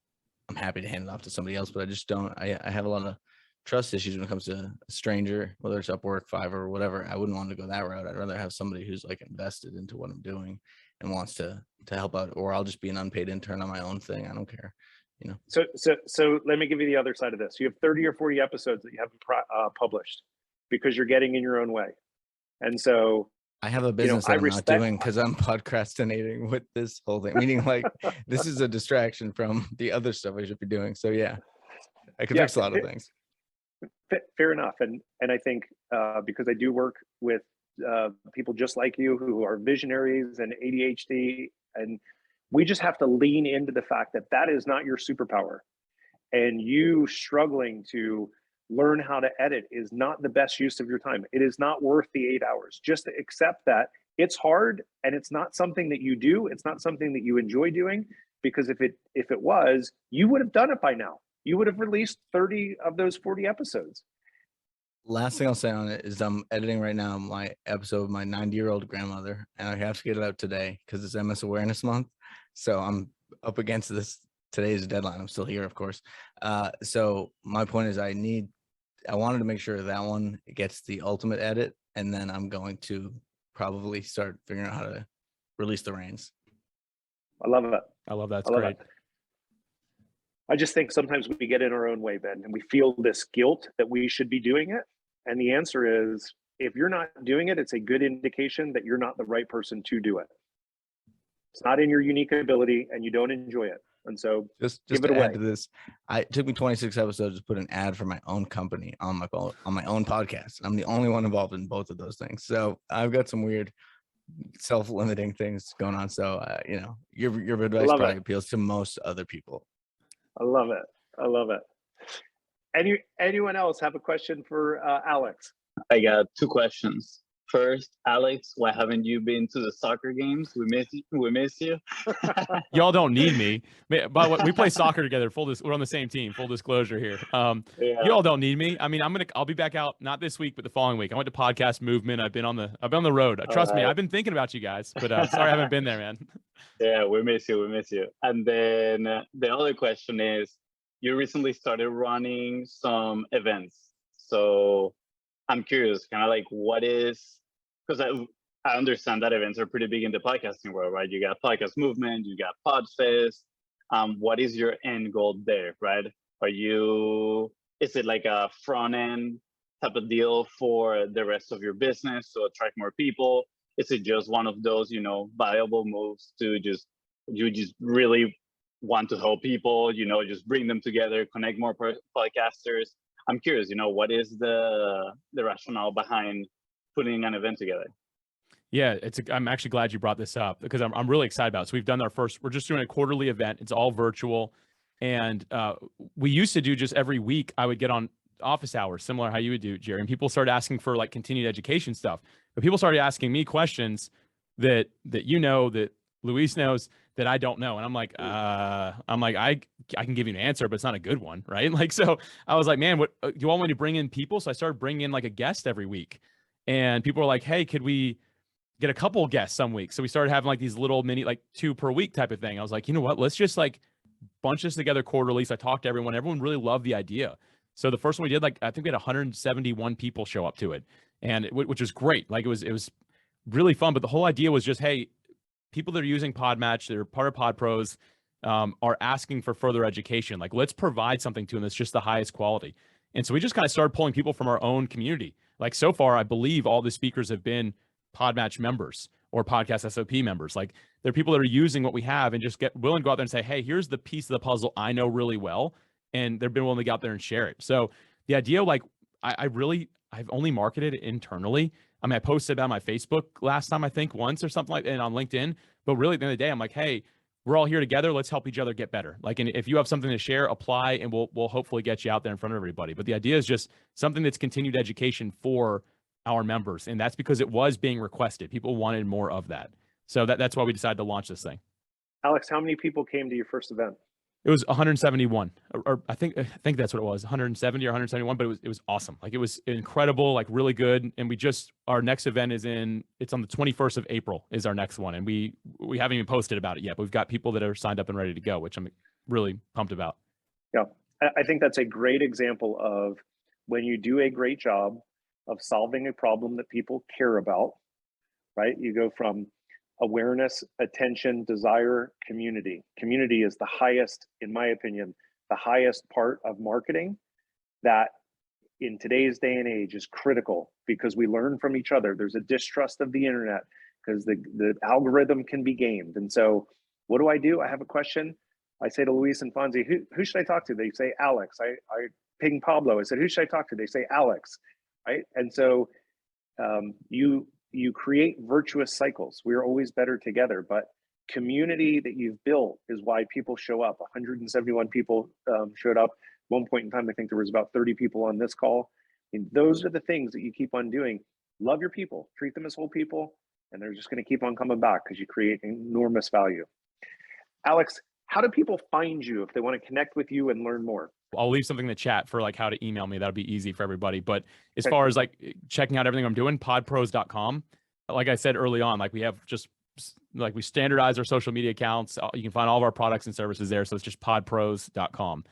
I'm happy to hand it off to somebody else. But I just don't, I have a lot of trust issues when it comes to a stranger, whether it's Upwork, Fiverr, or whatever. I wouldn't want to go that route. I'd rather have somebody who's like invested into what I'm doing and wants to help out, or I'll just be an unpaid intern on my own thing. I don't care, you know. So let me give you the other side of this. You have 30 or 40 episodes that you haven't published because you're getting in your own way. And so I have a business that I'm not doing because I'm procrastinating with this whole thing. Meaning like this is a distraction from the other stuff I should be doing. So yeah, I can fix a lot of things. Fair enough. And I think because I do work with people just like you who are visionaries and ADHD, and we just have to lean into the fact that that is not your superpower. And you struggling to learn how to edit is not the best use of your time. It is not worth the 8 hours. Just accept that it's hard and it's not something that you do. It's not something that you enjoy doing, because if it was, you would have done it by now. You would have released 30 of those 40 episodes. Last thing I'll say on it is I'm editing right now my episode of my 90-year-old grandmother, and I have to get it out today because it's MS Awareness Month. So I'm up against this. Today's deadline. I'm still here, of course. So my point is I wanted to make sure that one gets the ultimate edit, and then I'm going to probably start figuring out how to release the reins. I love it. I love that. It's great. I just think sometimes we get in our own way, Ben, and we feel this guilt that we should be doing it. And the answer is, if you're not doing it, it's a good indication that you're not the right person to do it. It's not in your unique ability and you don't enjoy it. And so just to add to this, it took me 26 episodes to put an ad for my own company on my own podcast. I'm the only one involved in both of those things. So I've got some weird self-limiting things going on. So, you know, your advice probably appeals to most other people. I love it. I love it. Anyone else have a question for Alex? I got two questions. First, Alex, why haven't you been to the soccer games? We miss you. Y'all don't need me. But we play soccer together. We're on the same team. Full disclosure here. Y'all don't need me. I mean, I'll be back out not this week, but the following week. I went to Podcast Movement. I've been on the road. Trust me, I've been thinking about you guys. But sorry, I haven't been there, man. Yeah, we miss you. And then the other question is, you recently started running some events. So I'm curious, kind of like what is, because I understand that events are pretty big in the podcasting world, right? You got Podcast Movement, you got Podfest. What is your end goal there, right? Is it like a front end type of deal for the rest of your business to attract more people? Is it just one of those, viable moves to you just really want to help people, just bring them together, connect more podcasters? I'm curious, what is the rationale behind putting an event together? Yeah, I'm actually glad you brought this up because I'm really excited about it. So we've done we're just doing a quarterly event. It's all virtual. And we used to do just every week, I would get on office hours, similar to how you would do, Jerry. And people started asking for like continued education stuff. But people started asking me questions that that Luis knows that I don't know. And I'm like, I can give you an answer, but it's not a good one, right? Like, so I was like, man, what do you want me to bring in people? So I started bringing in like a guest every week. And people were like, hey, could we get a couple guests some weeks? So we started having like these little mini, like 2 per week type of thing. I was like, you know what, let's just like bunch this together quarterly. So I talked to everyone. Everyone really loved the idea. So the first one we did, like, I think we had 171 people show up to it, and which was great. Like it was really fun. But the whole idea was just, hey, people that are using Podmatch, that are part of Pod Pros, are asking for further education. Like, let's provide something to them that's just the highest quality. And so we just kind of started pulling people from our own community. Like so far, I believe all the speakers have been Podmatch members or Podcast SOP members. Like they're people that are using what we have and just willing to go out there and say, hey, here's the piece of the puzzle I know really well. and they've been willing to get out there and share it. So the idea, like, I've only marketed it internally. I mean, I posted about my Facebook last time, I think once or something like that, and on LinkedIn. But really at the end of the day, I'm like, hey, we're all here together. Let's help each other get better. Like, and if you have something to share, apply, and we'll hopefully get you out there in front of everybody. But the idea is just something that's continued education for our members. And that's because it was being requested. People wanted more of that. So that's why we decided to launch this thing. Alex, how many people came to your first event? It was 171, or I think that's what it was, 170 or 171. But it was awesome. Like, it was incredible, like really good. And our next event it's on the 21st of April is our next one, and we haven't even posted about it yet. But we've got people that are signed up and ready to go, which I'm really pumped about. Yeah, I think that's a great example of when you do a great job of solving a problem that people care about. Right, you go from awareness, attention, desire, community. Community is the highest, in my opinion, the highest part of marketing that in today's day and age is critical, because we learn from each other. There's a distrust of the internet because the algorithm can be gamed. And so what do? I have a question. I say to Luis and Fonzie, who should I talk to? They say, Alex. I ping Pablo. I said, who should I talk to? They say, Alex. Right. And so you create virtuous cycles. We're always better together, but community that you've built is why people show up. 171 people showed up. One point in time, I think there was about 30 people on this call. And those are the things that you keep on doing. Love your people, treat them as whole people, and they're just going to keep on coming back because you create enormous value. Alex, how do people find you if they want to connect with you and learn more? I'll leave something in the chat for like how to email me. That'll be easy for everybody. But as far as like checking out everything I'm doing, podpros.com. Like I said early on, like we standardize our social media accounts. You can find all of our products and services there. So it's just podpros.com,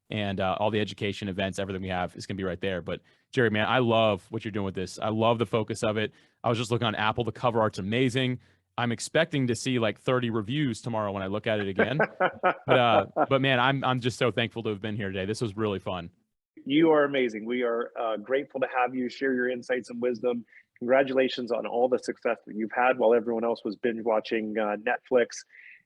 and all the education events, everything we have is going to be right there. But Jerry, man, I love what you're doing with this. I love the focus of it. I was just looking on Apple. The cover art's amazing. I'm expecting to see like 30 reviews tomorrow when I look at it again. But man, I'm just so thankful to have been here today. This was really fun. You are amazing. We are grateful to have you share your insights and wisdom. Congratulations on all the success that you've had while everyone else was binge watching Netflix.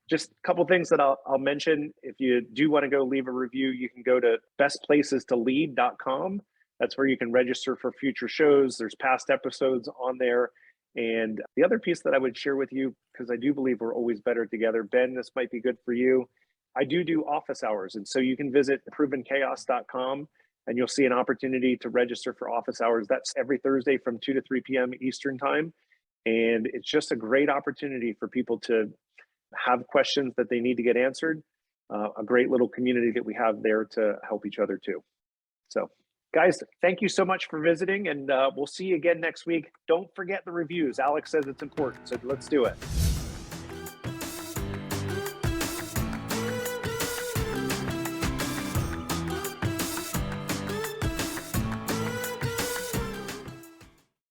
Just a couple things that I'll mention. If you do want to go leave a review, you can go to bestplacestolead.com. That's where you can register for future shows. There's past episodes on there. And the other piece that I would share with you, because I do believe we're always better together, Ben, this might be good for you. I do office hours. And so you can visit provenchaos.com and you'll see an opportunity to register for office hours. That's every Thursday from 2 to 3 p.m. Eastern time. And it's just a great opportunity for people to have questions that they need to get answered. A great little community that we have there to help each other too. So guys, thank you so much for visiting, and we'll see you again next week. Don't forget the reviews. Alex says it's important, so let's do it.